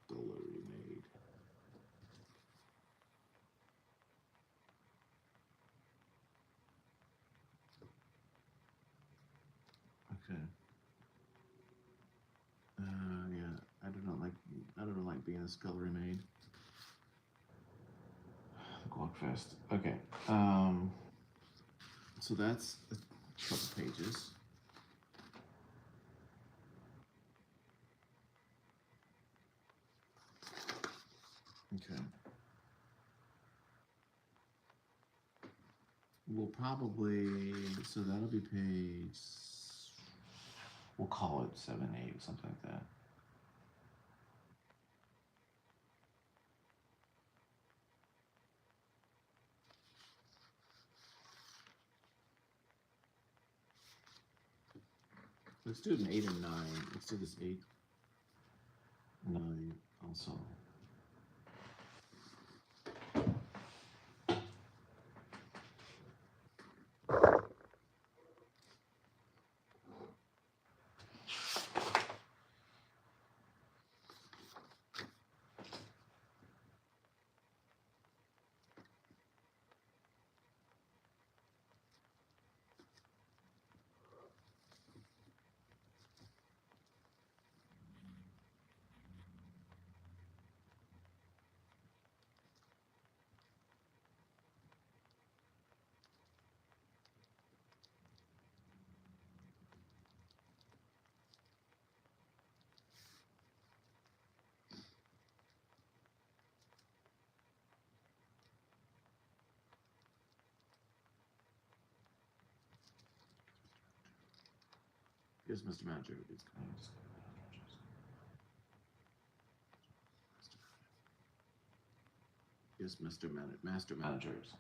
Scullery maid. Okay. Yeah, I don't like being a scullery maid. The Gluckfest. Okay. So that's a couple pages. Okay. We'll probably, so that'll be page, we'll call it 7, 8, something like that. Let's do an 8 and 9. Let's do this 8, 9 also. Yes, Mr. Manager. It's coming. Yes, Master Managers.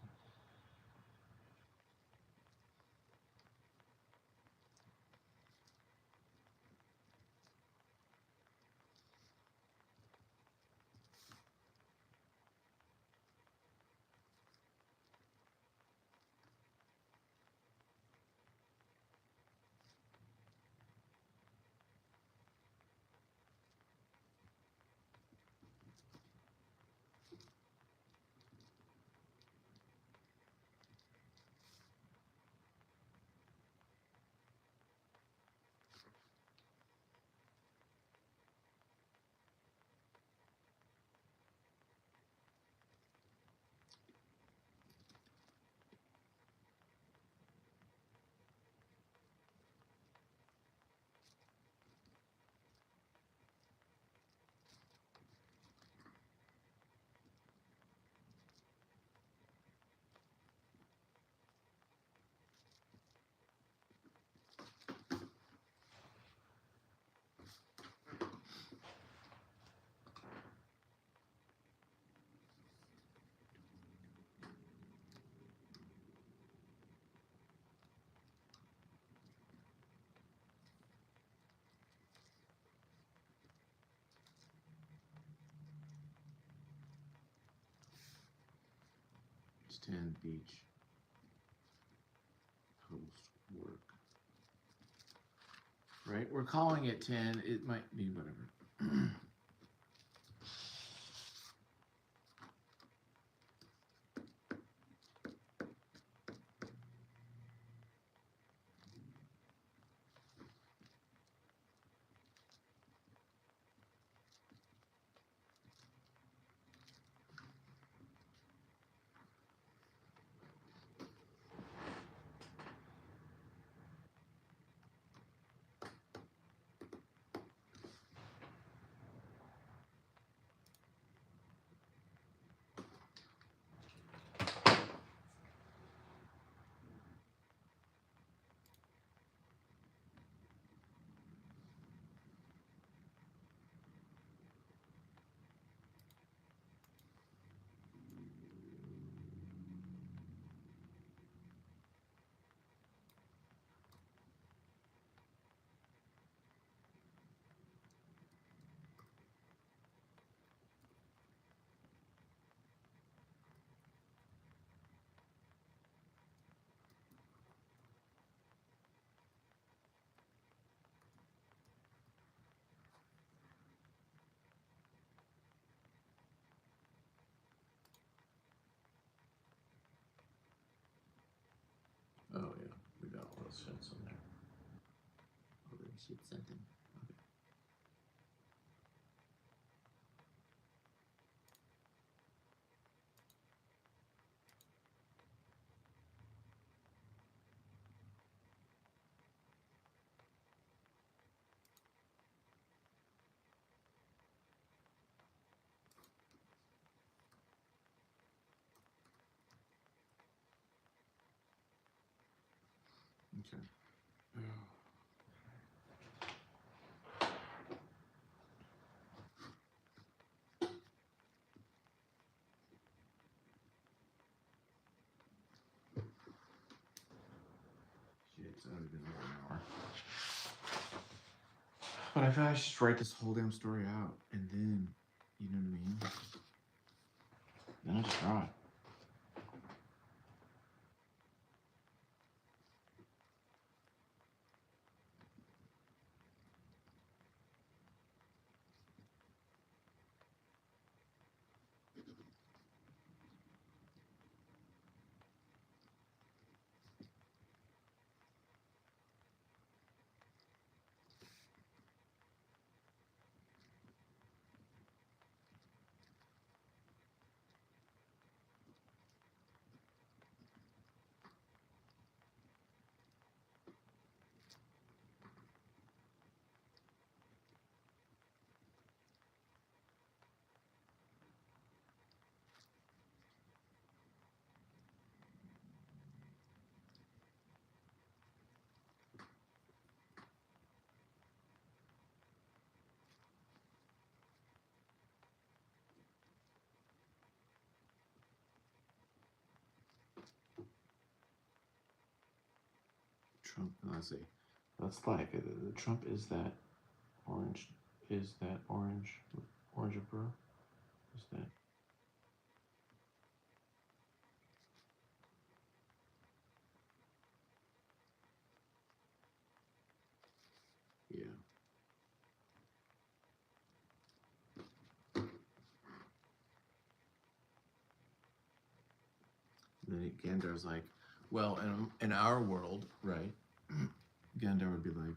10 beach post work. Right? We're calling it 10. It might be whatever. Oh, yeah. We got all those shits in there. Oh, they should send them. Okay. Okay. Shit, it's already been over an hour. But I feel like I should just write this whole damn story out, and then, you know what I mean? Then I just draw it. Trump, let's see. That's like, the Trump is that orange, orange bro? Is that? Yeah. And then Gandar's like, well, in our world, right? Gandar would be like,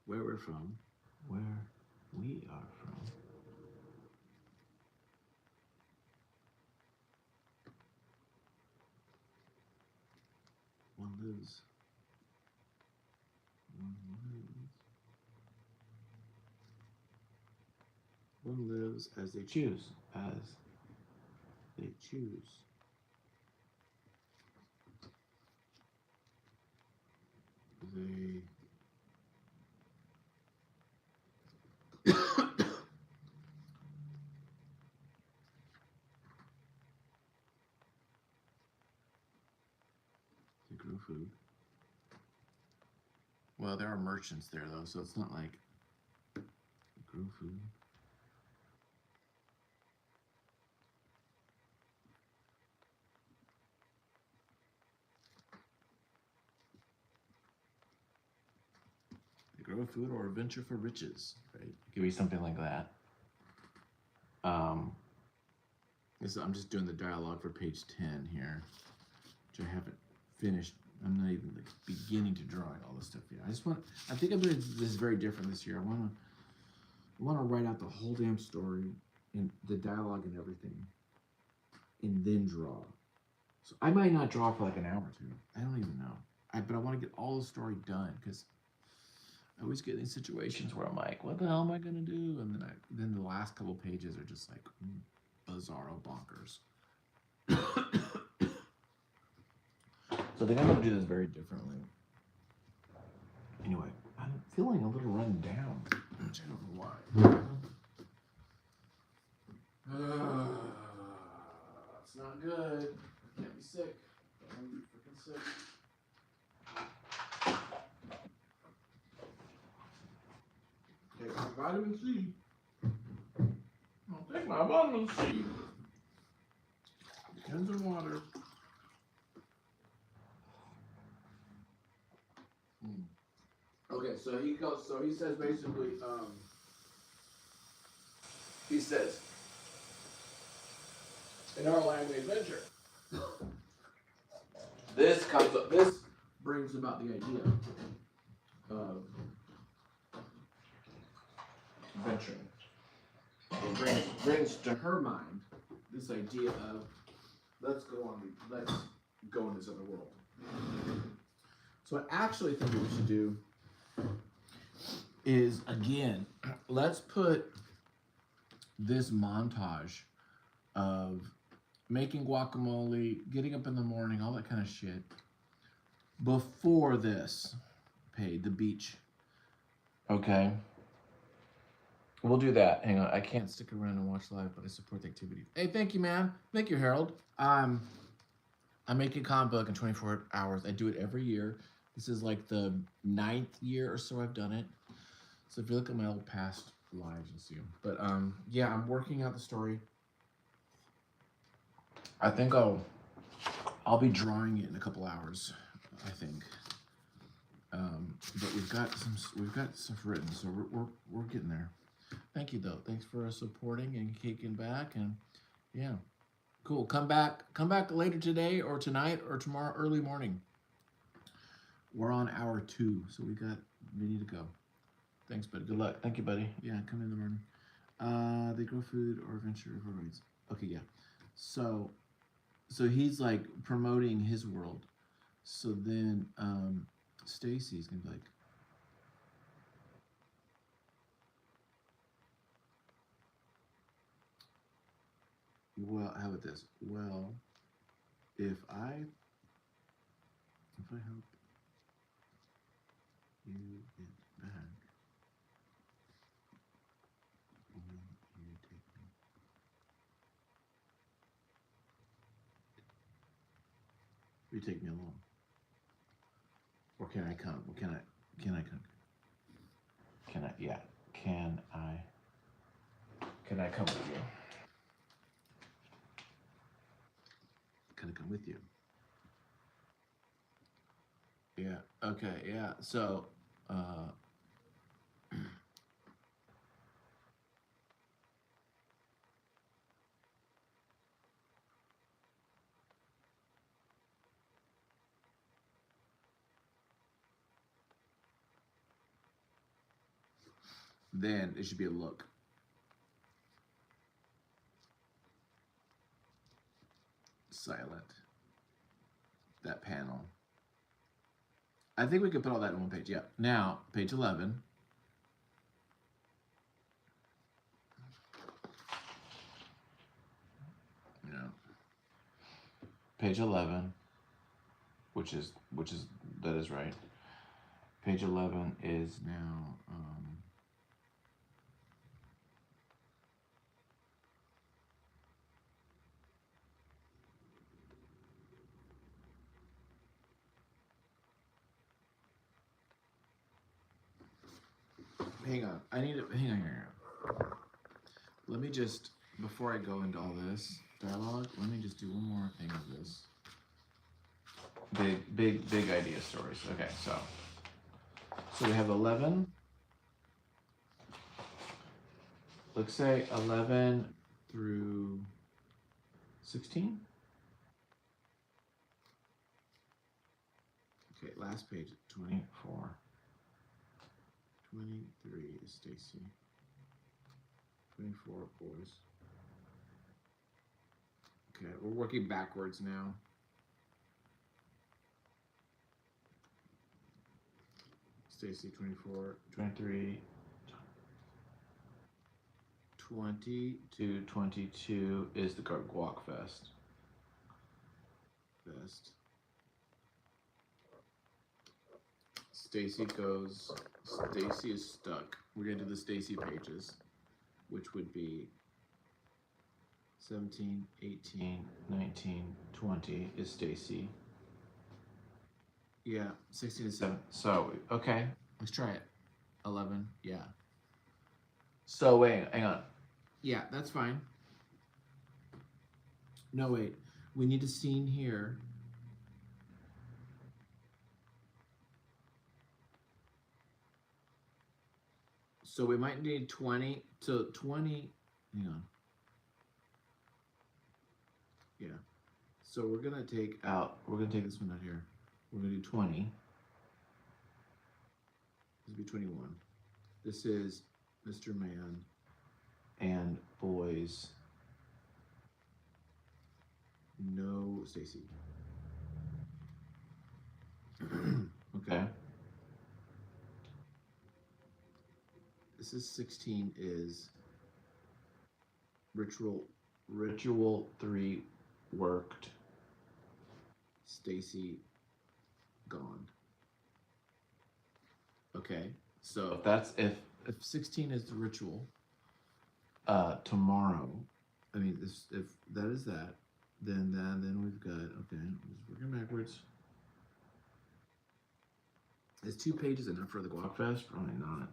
where we're from, where we are from. One lives. One lives as they choose. As they choose. They they grow food. Well, there are merchants there though, so it's not like they grow food. grow food or venture for riches, right? It could be something like that. I'm just doing the dialogue for page 10 here, which I haven't finished. I'm not even like beginning to drawing all this stuff yet. I think I'm doing this very different this year. I want to write out the whole damn story and the dialogue and everything, and then draw. So I might not draw for like an hour or two. I don't even know. But I want to get all the story done because I always get in these situations where I'm like, what the hell am I gonna do? And then the last couple pages are just like bizarro bonkers. So I think I'm gonna do this very differently. Anyway, I'm feeling a little run down. I don't know why. It's not good. I can't be sick. I don't want to be freaking sick. Take my vitamin C. I'll take my vitamin C. Tons of water. Okay, so he goes. So he says basically. He says, in our land we adventure. This brings about the idea of venturing. It brings to her mind this idea of let's go in this other world. So I actually think what we should do is, again, let's put this montage of making guacamole, getting up in the morning, all that kind of shit, before this the beach. Okay? We'll do that. Hang on. I can't stick around and watch live, but I support the activity. Hey, thank you, man. Thank you, Harold. I'm making a comic book in 24 hours. I do it every year. This is like the 9th year or so I've done it. So if you look at my old past lives, you'll see them. But yeah, I'm working out the story. I think I'll be drawing it in a couple hours, I think. But we've got stuff written, so we're getting there. Thank you though. Thanks for supporting and kicking back, and yeah, cool. Come back later today or tonight or tomorrow early morning. We're on hour 2, so we need to go. Thanks, buddy. Good luck. Thank you, buddy. Yeah, come in the morning. They grow food or venture for rights. Okay, yeah. So he's like promoting his world. So then Stacy's gonna be like, well, how about this? Well, if I help you get back, will you take me? Will you take me along? Or can I come? Can I come? Can I come with you? Can I come with you? Yeah, okay, yeah. So then it should be a look. Silent. That panel. I think we could put all that in one page. Yeah. Now, page 11. Yeah. Page 11, which is that is right. Page 11 is now hang on. Hang on here. Let me just, before I go into all this dialogue, let me just do one more thing of this. Big idea stories. Okay, so we have 11. let's say 11 through 16. Okay, last page, 24. 23 is Stacy. 24 boys. Okay, we're working backwards now. Stacy, 24, 23, 20 to 22 is the Guac Fest. Stacy is stuck. We're gonna do the Stacy pages, which would be 17, 18, 19, 20 is Stacy. Yeah, 16 is 7. So, okay, let's try it. 11, yeah. So, wait, hang on. Yeah, that's fine. No, wait. We need a scene here. So we might need 20 to 20. Hang on. Yeah. So we're going to take this one out here. We're going to do 20. This will be 21. This is Mr. Man and boys. No Stacy. Okay. This is 16 is ritual 3 worked. Stacy gone. Okay. So if 16 is the ritual, tomorrow, I mean, if that is that, then we've got, okay, just working backwards. Is 2 pages enough for the Guac Fest? Probably not.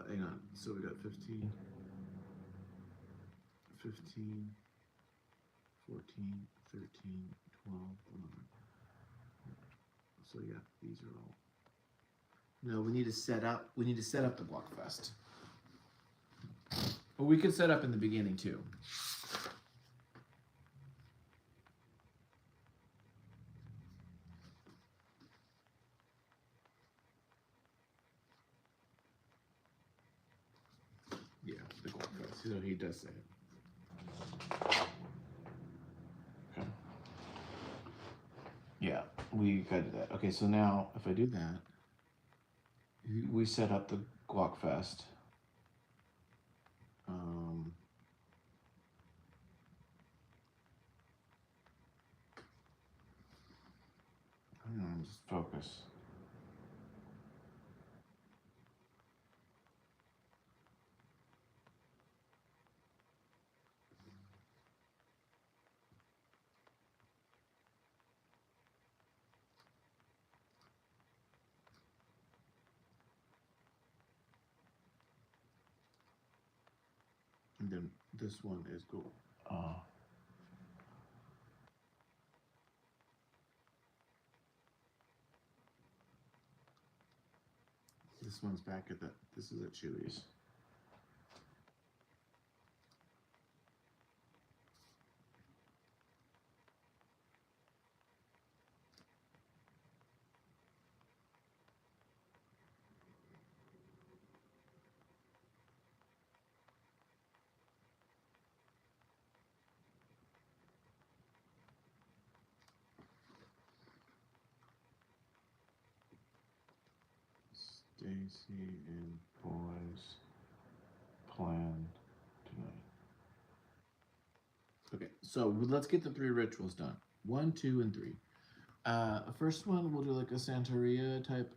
Hang on. So we got 15, 14, 13, 12, 11. So yeah, these are all. No, we need to set up the Guac Fest. But we could set up in the beginning too. Yeah, the Guac Fest. So he does say it. Okay. Yeah, we gotta do that. Okay, so now if I do that, we set up the Guac Fest. Hang on, just focus. And then this one is cool. This one's back at this is at Chewy's. Stacy and boys plan tonight. Okay, so let's get the 3 rituals done. 1, 2, and 3. First one, we'll do like a Santeria type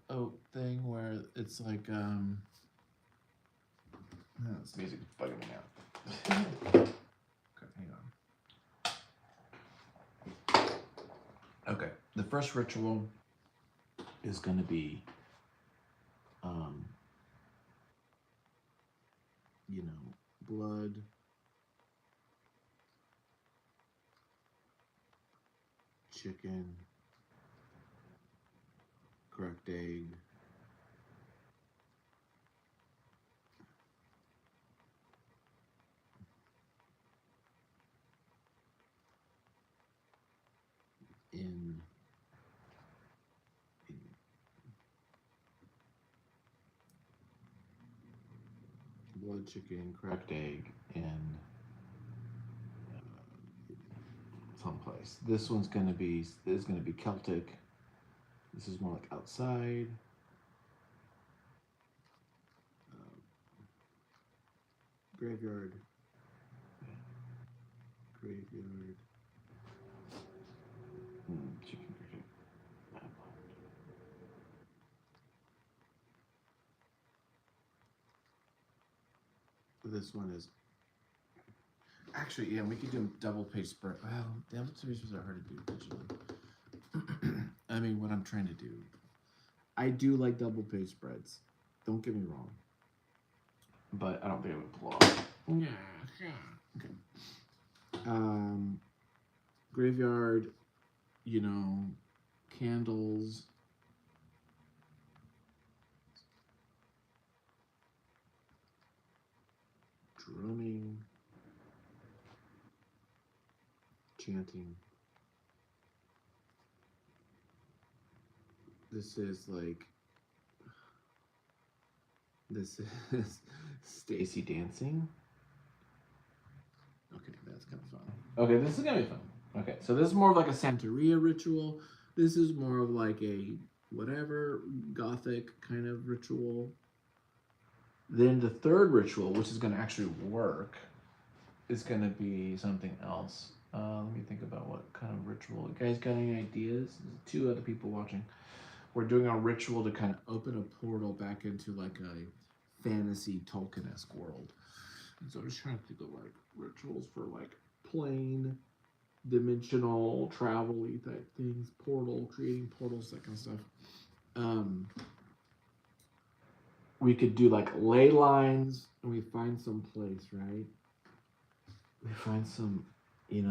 thing where it's like this music's bugging me out. Okay, hang on. Okay, the first ritual is gonna be blood, chicken, cracked egg, in blood chicken, cracked egg, in someplace. This one's gonna be Celtic. This is more like outside. Graveyard. Graveyard. Chicken cricket. This one is actually, yeah, we could do double page spread. Well, double pages are hard to do digitally. I mean, what I'm trying to do, I do like double page spreads. Don't get me wrong, but I don't think it would pull off. Yeah. Okay. Graveyard, you know, candles. Drumming, chanting. This is Stacy dancing. Okay, that's kind of fun. Okay, this is gonna be fun. Okay, so this is more of like a Santeria ritual. This is more of like a whatever gothic kind of ritual. Then the third ritual, which is gonna actually work, is gonna be something else. Let me think about what kind of ritual. You guys got any ideas? There's 2 other people watching. We're doing a ritual to kind of open a portal back into like a fantasy Tolkien-esque world. And so I'm just trying to think of like rituals for like plane, dimensional, travel-y type things, creating portals, that kind of stuff. We could do like ley lines, and we find some place, right? We find some, ley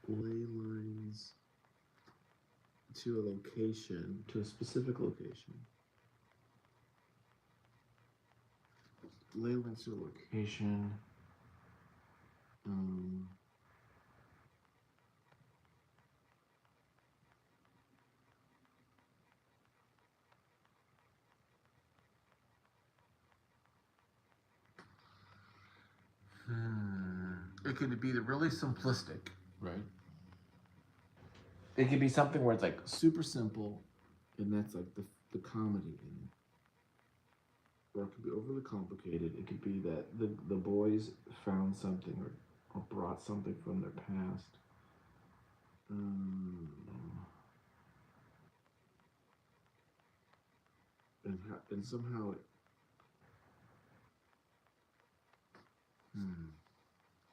lines to a location, to a specific location. Ley lines to a location. It could be really simplistic, right? It could be something where it's like super simple, and that's like the comedy in it. Or it could be overly complicated. It could be that the boys found something or brought something from their past. And somehow it,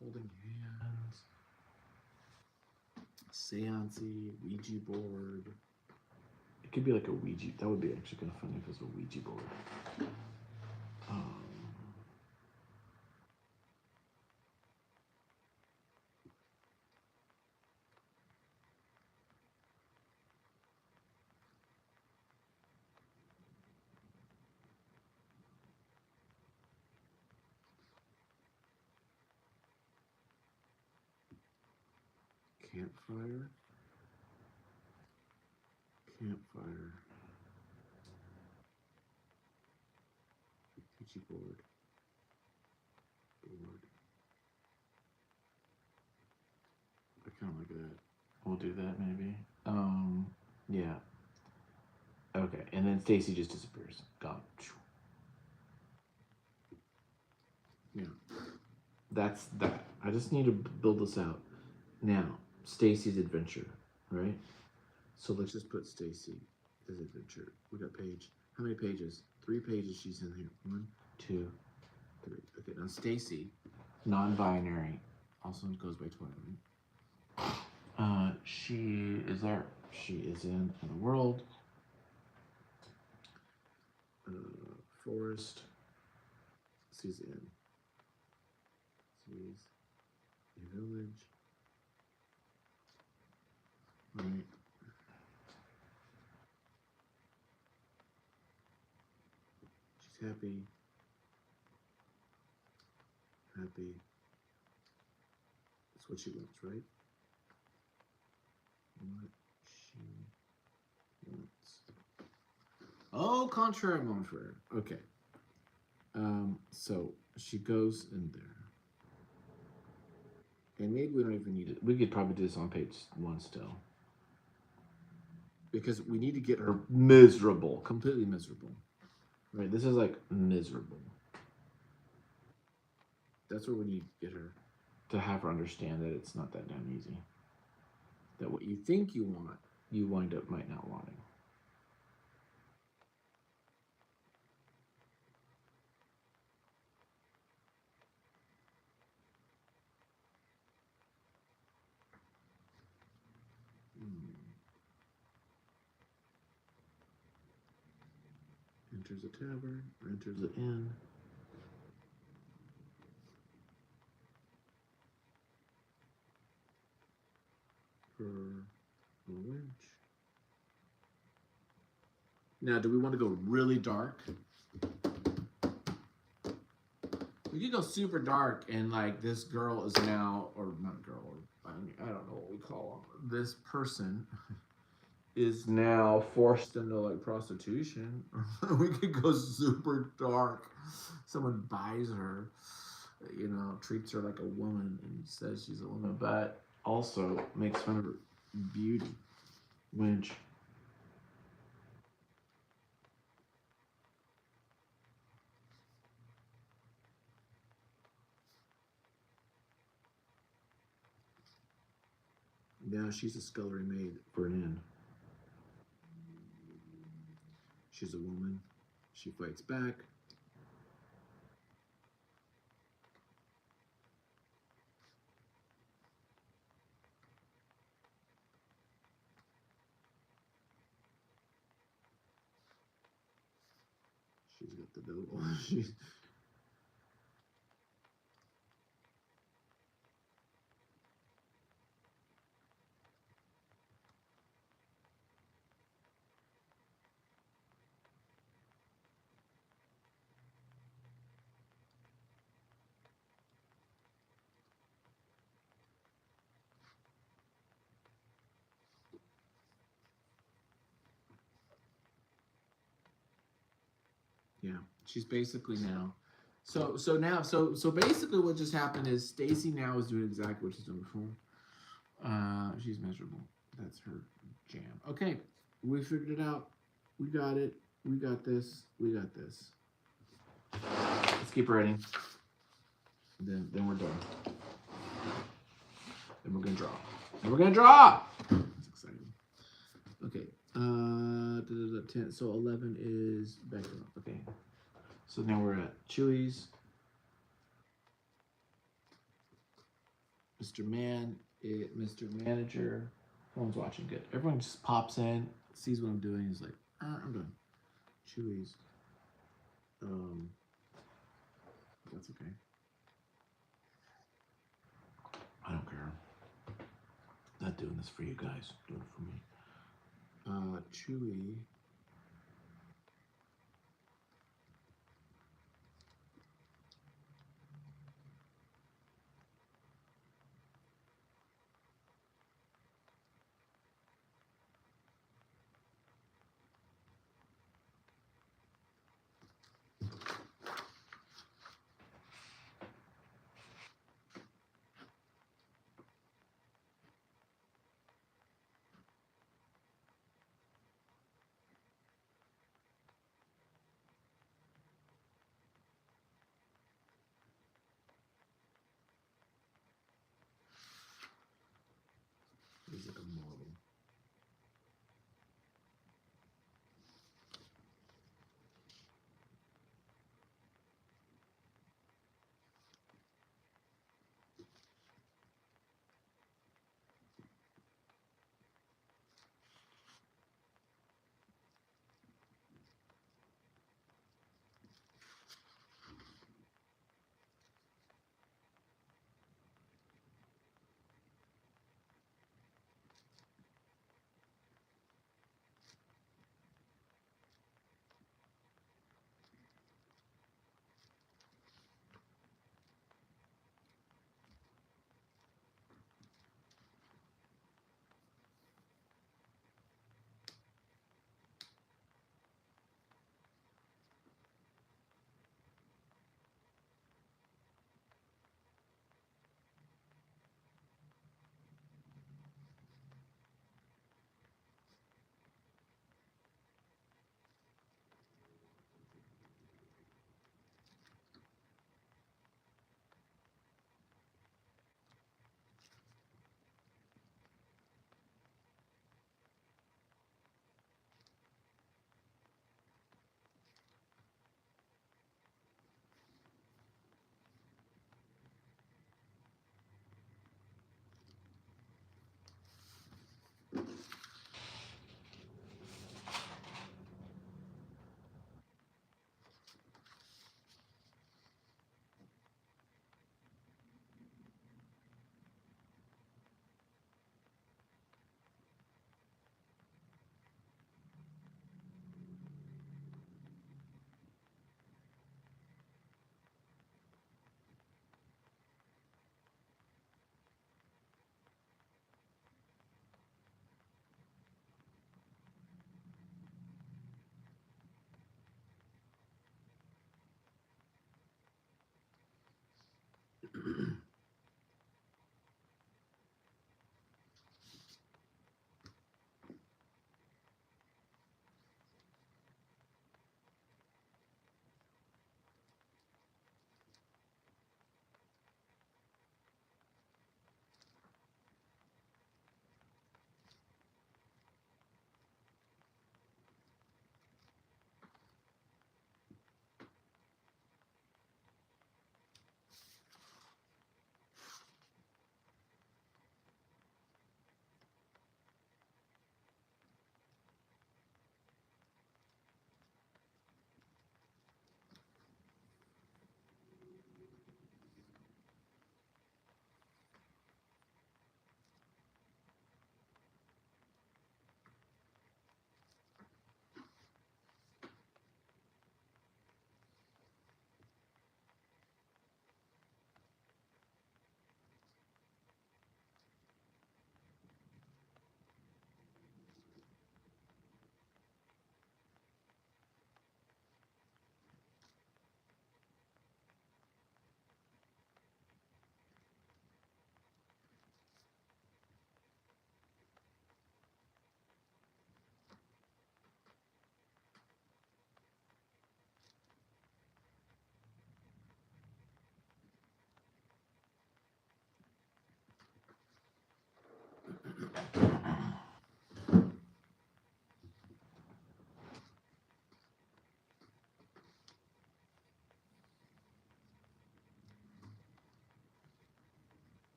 holding hands, seancey, Ouija board. It could be like a Ouija. That would be actually kind of funny if it was a Ouija board. Campfire. Ouija board. I kind of like that. We'll do that maybe. Yeah. Okay, and then Stacy just disappears. Gone. Yeah. That's that. I just need to build this out. Now, Stacy's adventure, right? So let's just put Stacy's adventure. We got page. How many pages? 3 pages she's in here. 1, 2, 3. Okay, now Stacy, non-binary, also goes by Twilight. She is there. She is in the world. Forest. She's in. She's a village. Right. She's happy. Happy. That's what she wants, right? What she wants. Oh, contraire, contraire. Okay. So she goes in there. And maybe we don't even need it. We could probably do this on page 1 still. Because we need to get her miserable. Completely miserable. Right? This is like miserable. That's what we need to get her. To have her understand that it's not that damn easy. That what you think you want, you wind up might not wanting. Enters a tavern, enters an inn. For a wench. Now, do we want to go really dark? We could go super dark and like this girl is now, or not girl, I don't know what we call them. This person is now forced into like prostitution. We could go super dark. Someone buys her, you know, treats her like a woman and says she's a woman, but also makes fun of her beauty, which now she's a scullery maid for an inn. She's a woman. She fights back. She's got the dough. She's yeah. She's basically now. So basically what just happened is Stacy now is doing exactly what she's doing before. She's miserable. That's her jam. Okay, we figured it out. We got it. We got this. We got this. Let's keep writing. Then we're done. Then we're gonna draw. And we're gonna draw. That's exciting. Okay. 10. So 11 is back up. Okay. So now we're at Chewy's. Mr. Mr. Manager. No one's watching. Good. Everyone just pops in, sees what I'm doing. Is like, I'm done. Chewy's. That's okay. I don't care. Not doing this for you guys. Doing it for me. Chewy.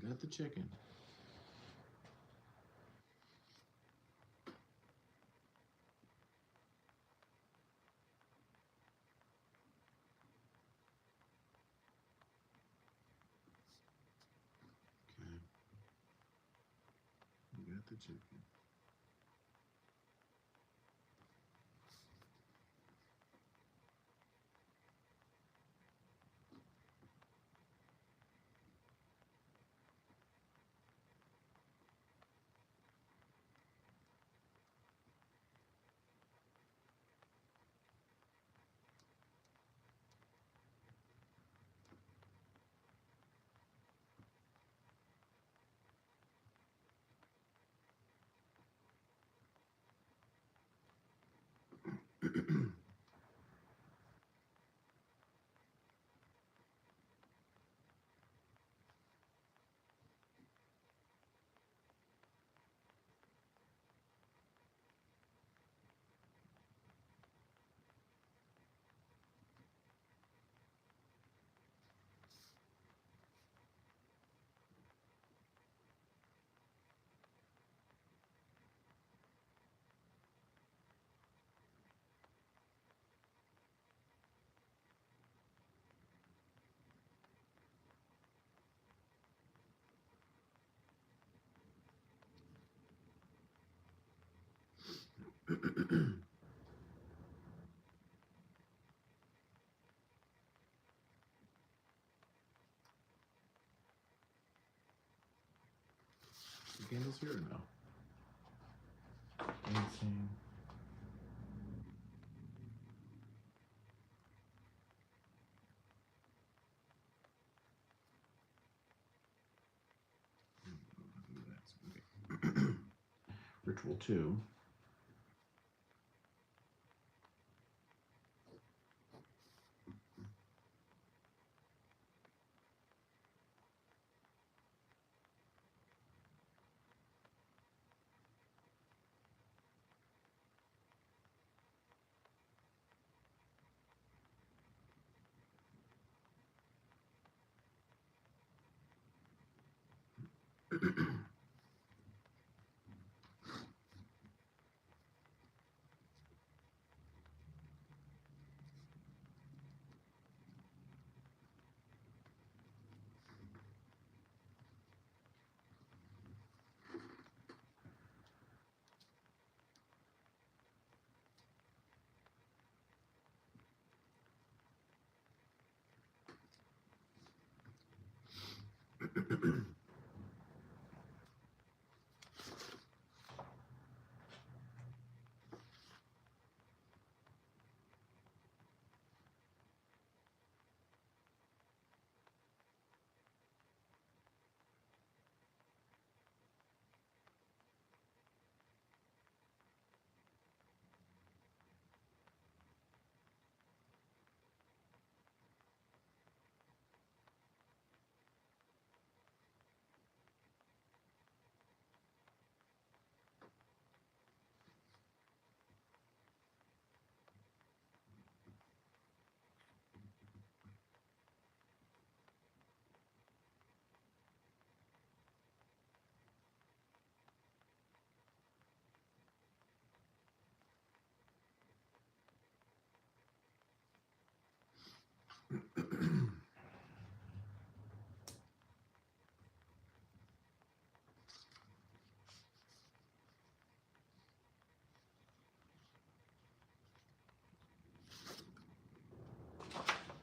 got the chicken. Okay. We got the chicken. The candle's here or no? Dancing. Okay. Ritual 2.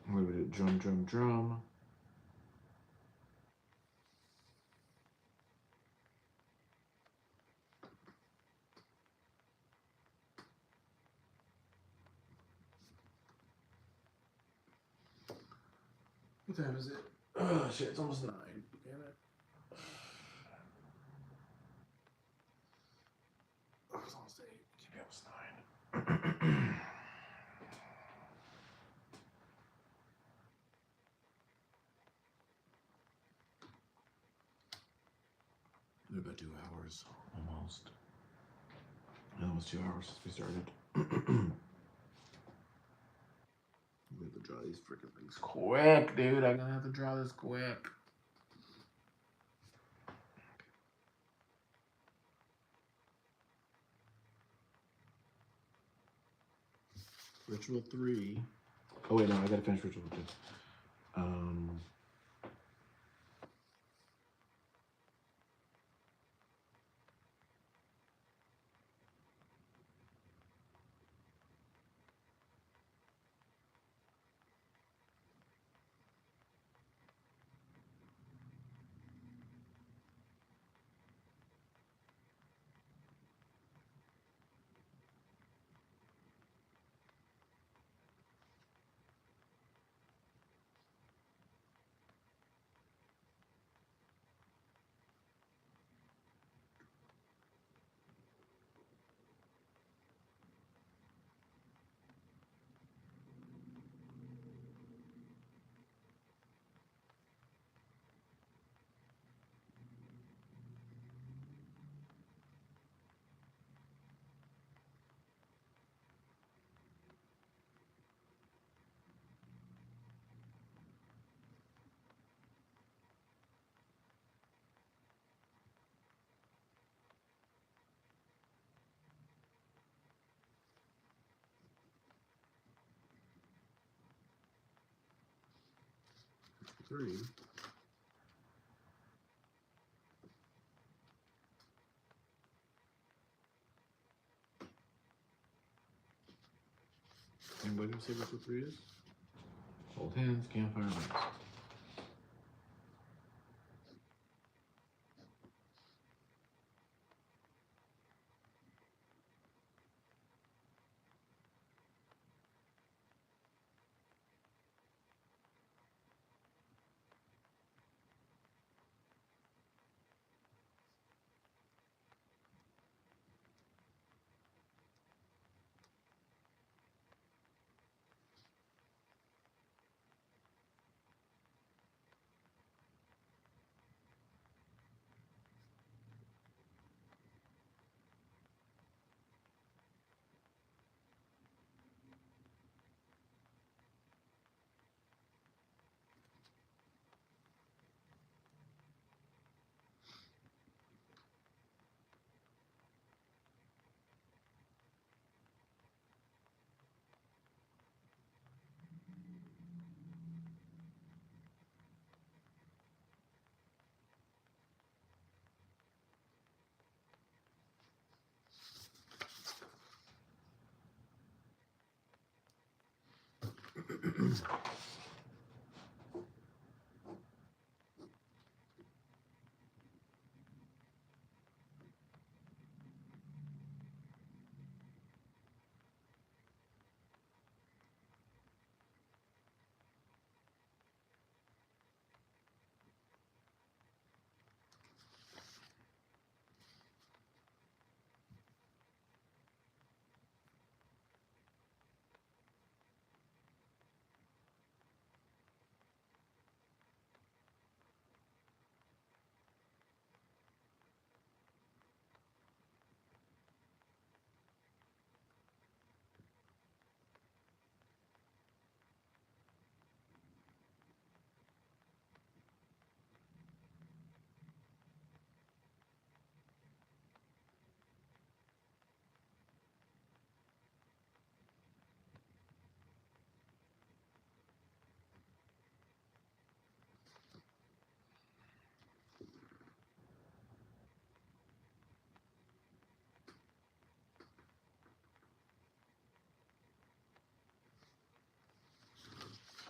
What do we do? Drum, drum, drum. What time is it? Oh shit, it's almost 9. Damn it. Oh, it's almost 8. It can't be almost 9. We're about 2 hours. Almost. Almost 2 hours since we started. We have to draw these freaking things quick, dude. I'm gonna have to draw this quick. Ritual 3. Oh, wait, no, I gotta finish Ritual 2. Ritual 3. And what do you say Ritual 3 is? Hold hands, campfire, rest.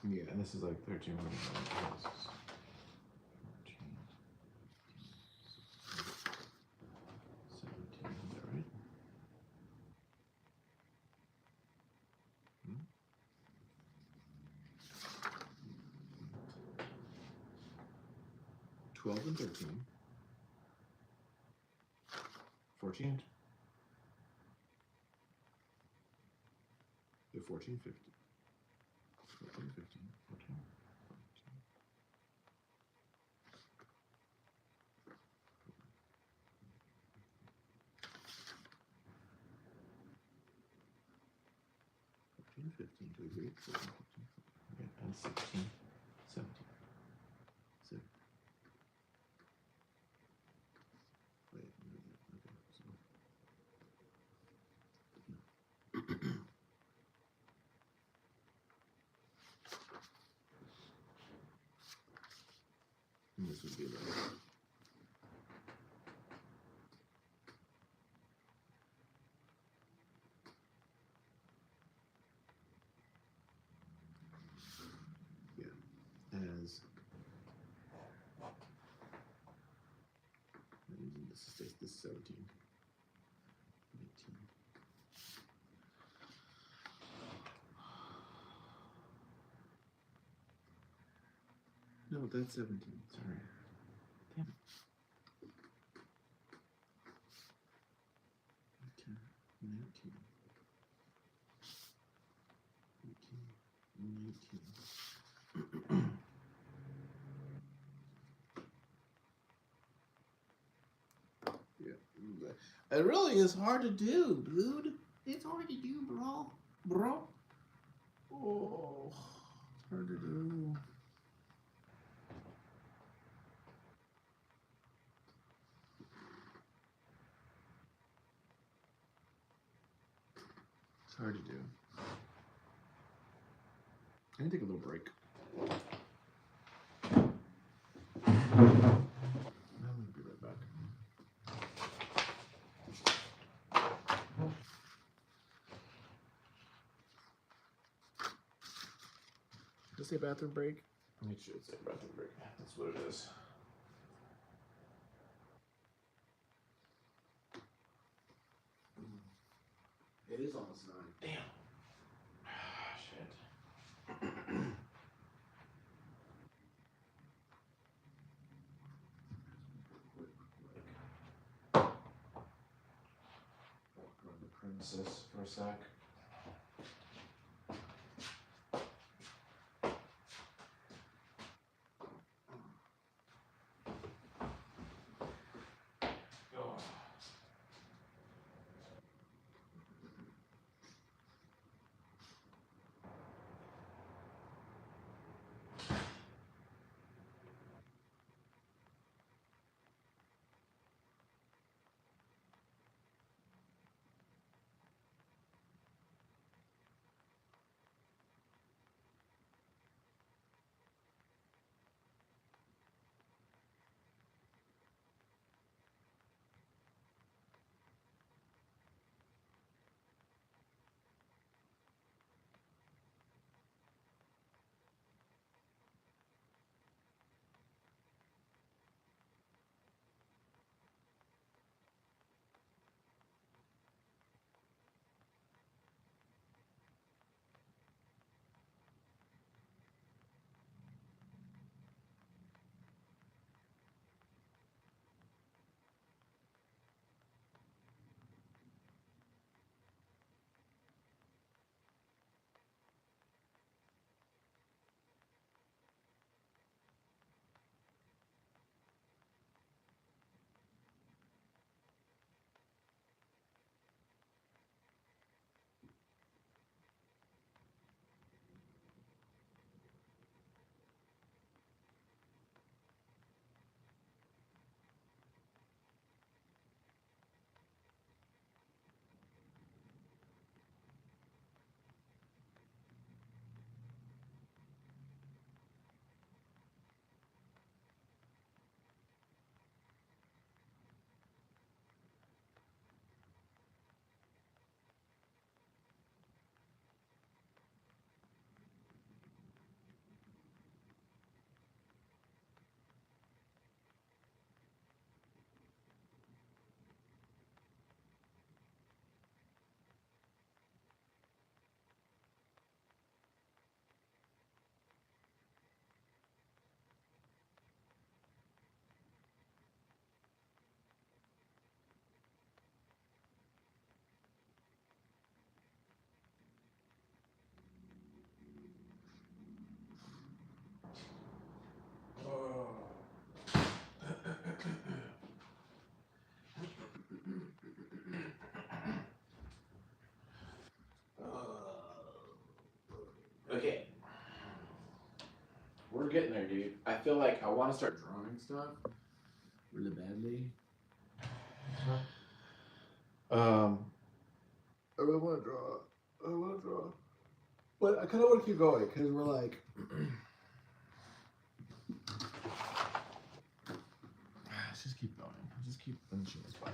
Yeah, and this is like 13 million. 14, 17, is that right? 12 and 13. 14. They're 14, 15. 14, 15, 14. 14, 15 to agree. 14, 15, 14. Okay, and 16, 17. So, wait, okay, so. This is 17. 18. No, that's 17. Sorry. Damn it. 18, 19. 18, 19. Yeah. It really is hard to do, dude. It's hard to do, bro. Bro. Oh, it's hard to do. It's hard to do. I need to take a little break. I'm gonna be right back. Did it say bathroom break? Make sure it says bathroom break. That's what it is. It is almost 9. Damn. Shit. Run the princess for a sec. Okay. We're getting there, dude. I feel like I want to start drawing stuff really badly. I really want to draw. But I kind of want to keep going because we're like, let's just keep going. Let's just keep finishing this fire.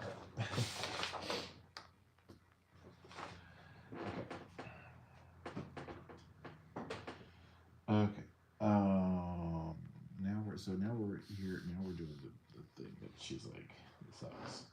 Okay. Now we're at so now we're here. Now we're doing the thing that she's like, this sucks.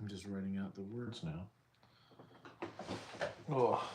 I'm just writing out the words now. Oh.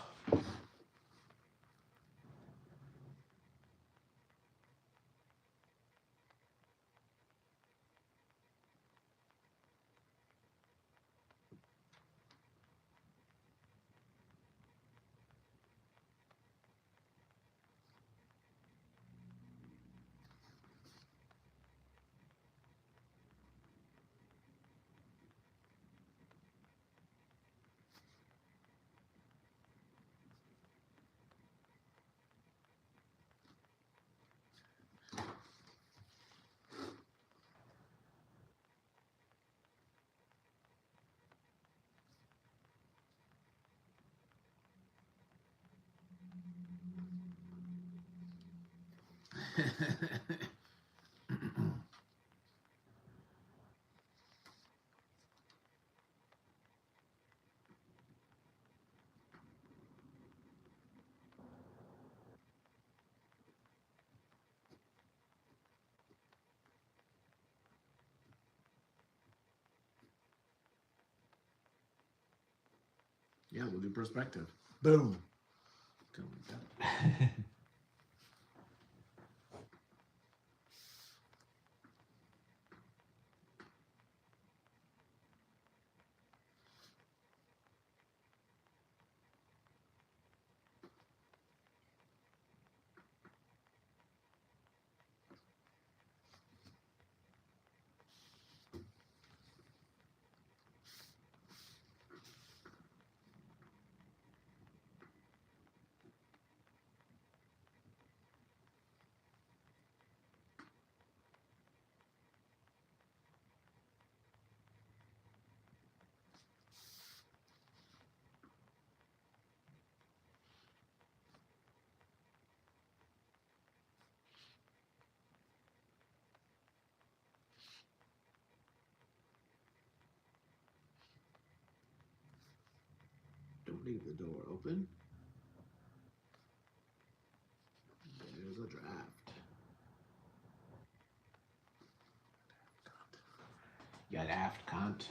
Yeah, we'll do perspective. Boom. Don't leave the door open. You daft cunt.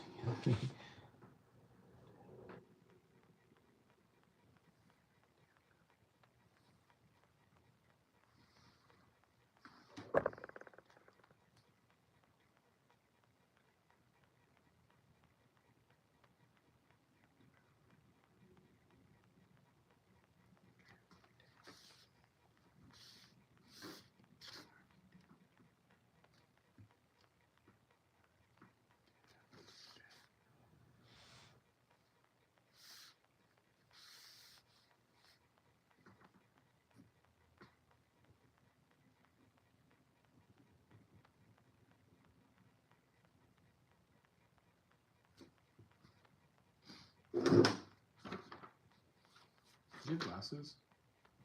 Do you have glasses?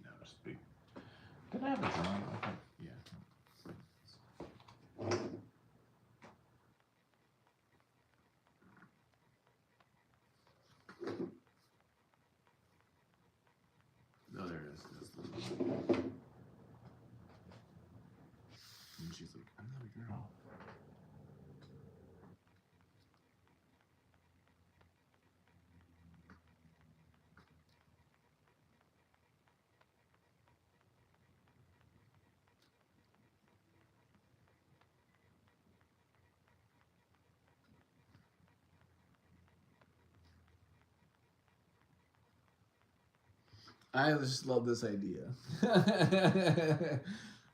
No, just big. Did I have a drawing? Okay. Yeah. No, there it is. That's the one. And she's like, I'm not a girl. I just love this idea.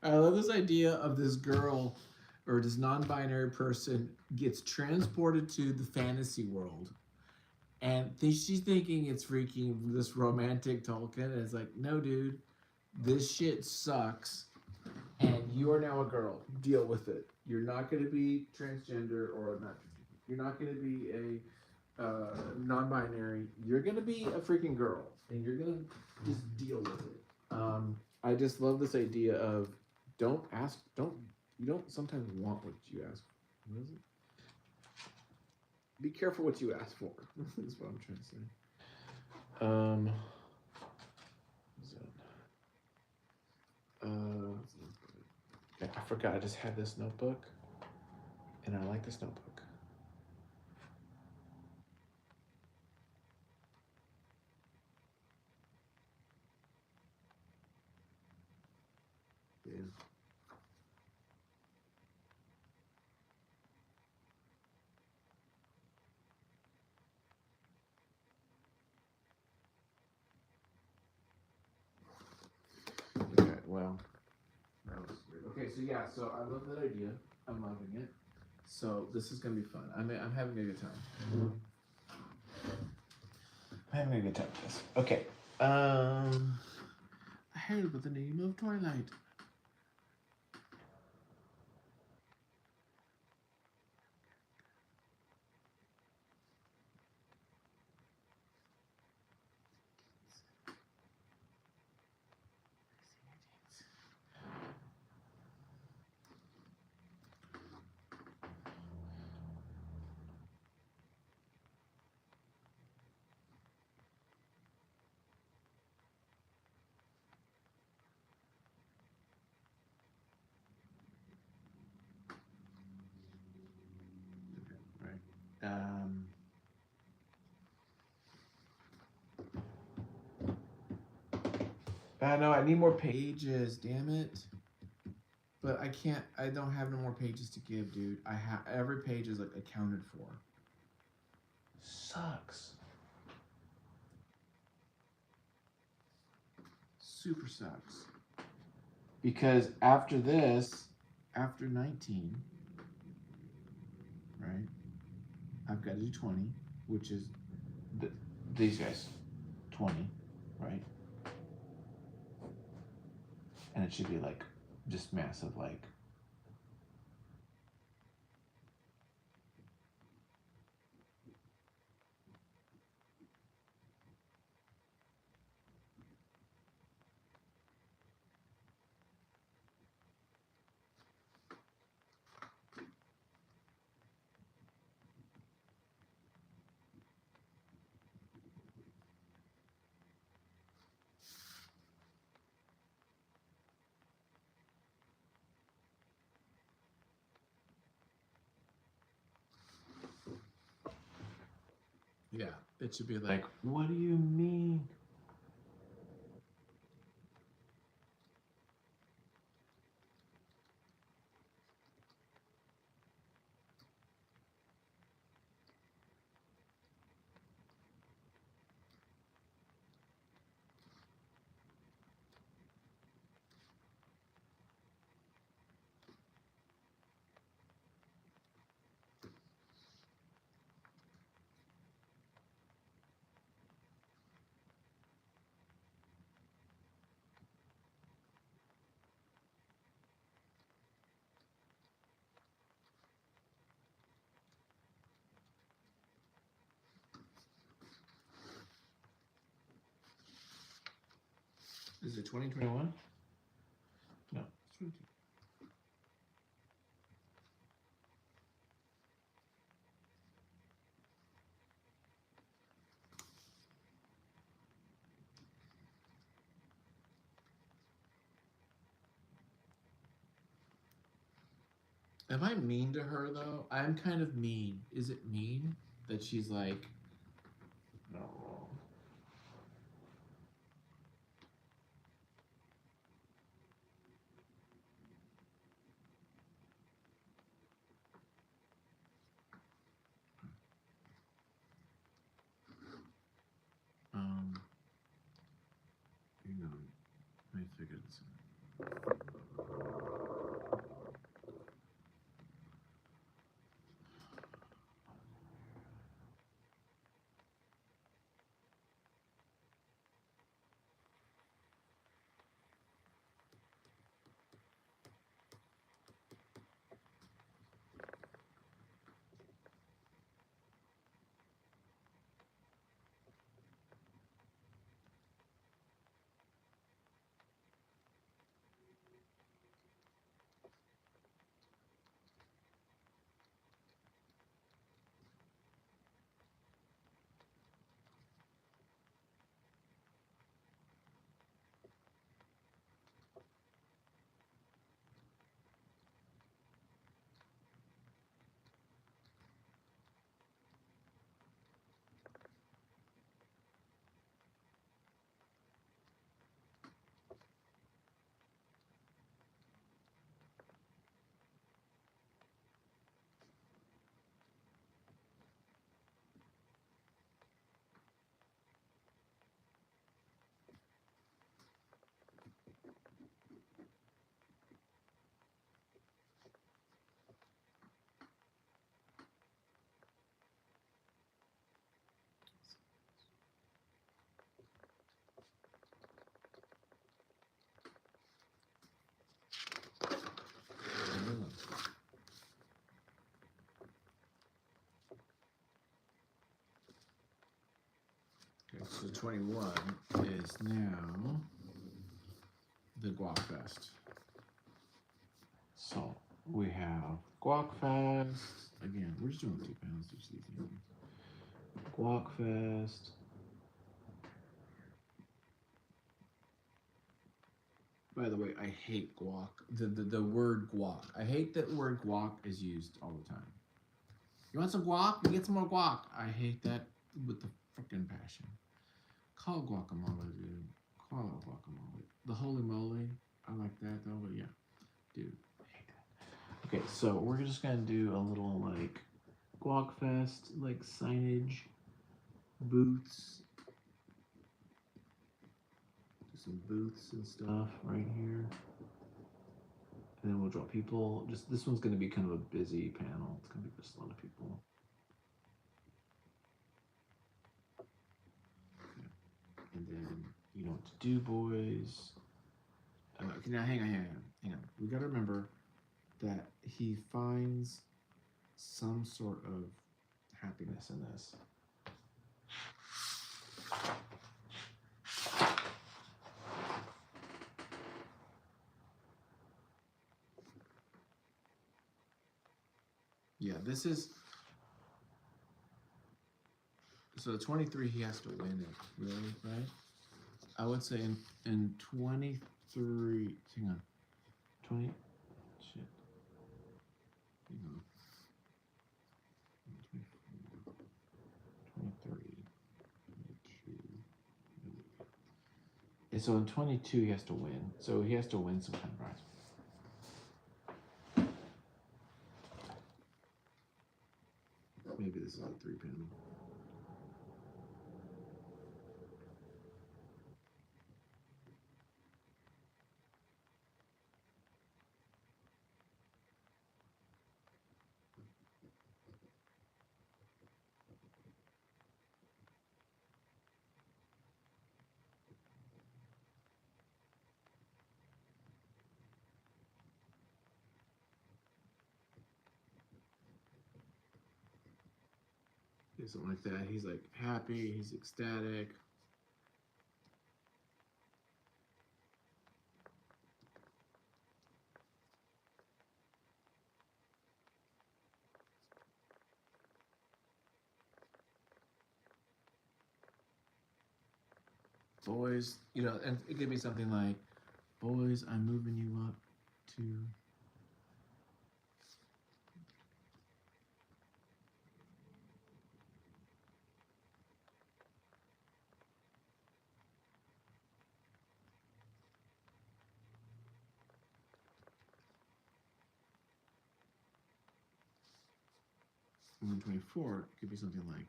I love this idea of this girl or this non-binary person gets transported to the fantasy world, and she's thinking it's freaking this romantic Tolkien, and it's like, no, dude, this shit sucks, and you are now a girl. Deal with it. You're not going to be transgender or not. You're not going to be a non-binary. You're gonna be a freaking girl, and you're gonna just deal with it. I just love this idea of don't ask, you don't sometimes want what you ask for. What is it? Be careful what you ask for. Is what I'm trying to say. I forgot. I just had this notebook, and I like this notebook. Yeah. Okay, well, that was weird. Okay, so yeah, so I love that idea. I'm loving it. So this is gonna be fun. I'm having a good time. I'm having a good time with this. Okay. I heard about the name of Twilight. Right. No, I need more pages. Damn it. But I can't. I don't have no more pages to give, dude. I have every page is like accounted for. Sucks. Super sucks. Because after this, after 19, right? I've got to do 20, which is these guys, 20, right? And it should be like just massive, like. Yeah, it should be like, what do you mean? Is it 2021? No, it's 22. Am I mean to her though? I'm kind of mean. Is it mean that she's like, no? Hang on. Let me figure this out. Okay, so 21 is now the Guac Fest. So we have Guac Fest. Again, we're just doing 2 pounds, just easy. Guac Fest. By the way, I hate guac. The word guac. I hate that word guac is used all the time. You want some guac? You get some more guac. I hate that with the freaking passion. Call it guacamole, dude. Call it guacamole. The holy moly. I like that though, but yeah. Dude, I hate that. Okay, so we're just gonna do a little like Guac Fest, like signage, booths. Do some booths and stuff right here. And then we'll draw people. Just this one's gonna be kind of a busy panel. It's gonna be just a lot of people. Okay. And then you know what to do, boys. Okay, now hang on. We gotta remember that he finds some sort of happiness in this. Yeah, this is so the 23 he has to win it, really, right? I would say in 23, hang on. 20 shit. Hang on. 24, 23. So in 22 he has to win. So he has to win some kind of prize. Maybe this is a 3-pin. Something like that. He's like happy, he's ecstatic. Boys, you know, and it could be something like, boys, I'm moving you up to. And then 24 could be something like,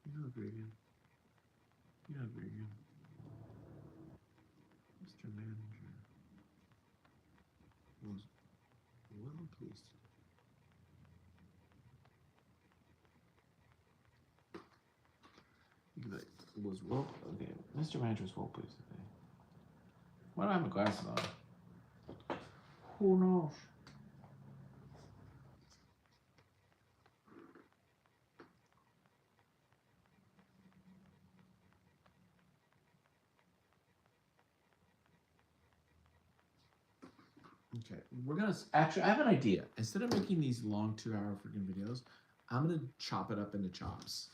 you know, Gregan. You know, Gregan. Mr. Manager was well pleased. You could be like, was well, okay, Mr. Manager was well pleased today. Why do I have my glasses on? Who knows? Okay, we're gonna actually. I have an idea. Instead of making these long 2-hour freaking videos, I'm gonna chop it up into chops.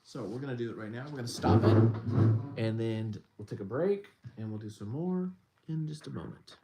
So we're gonna do it right now. We're gonna stop it, and then we'll take a break, and we'll do some more in just a moment.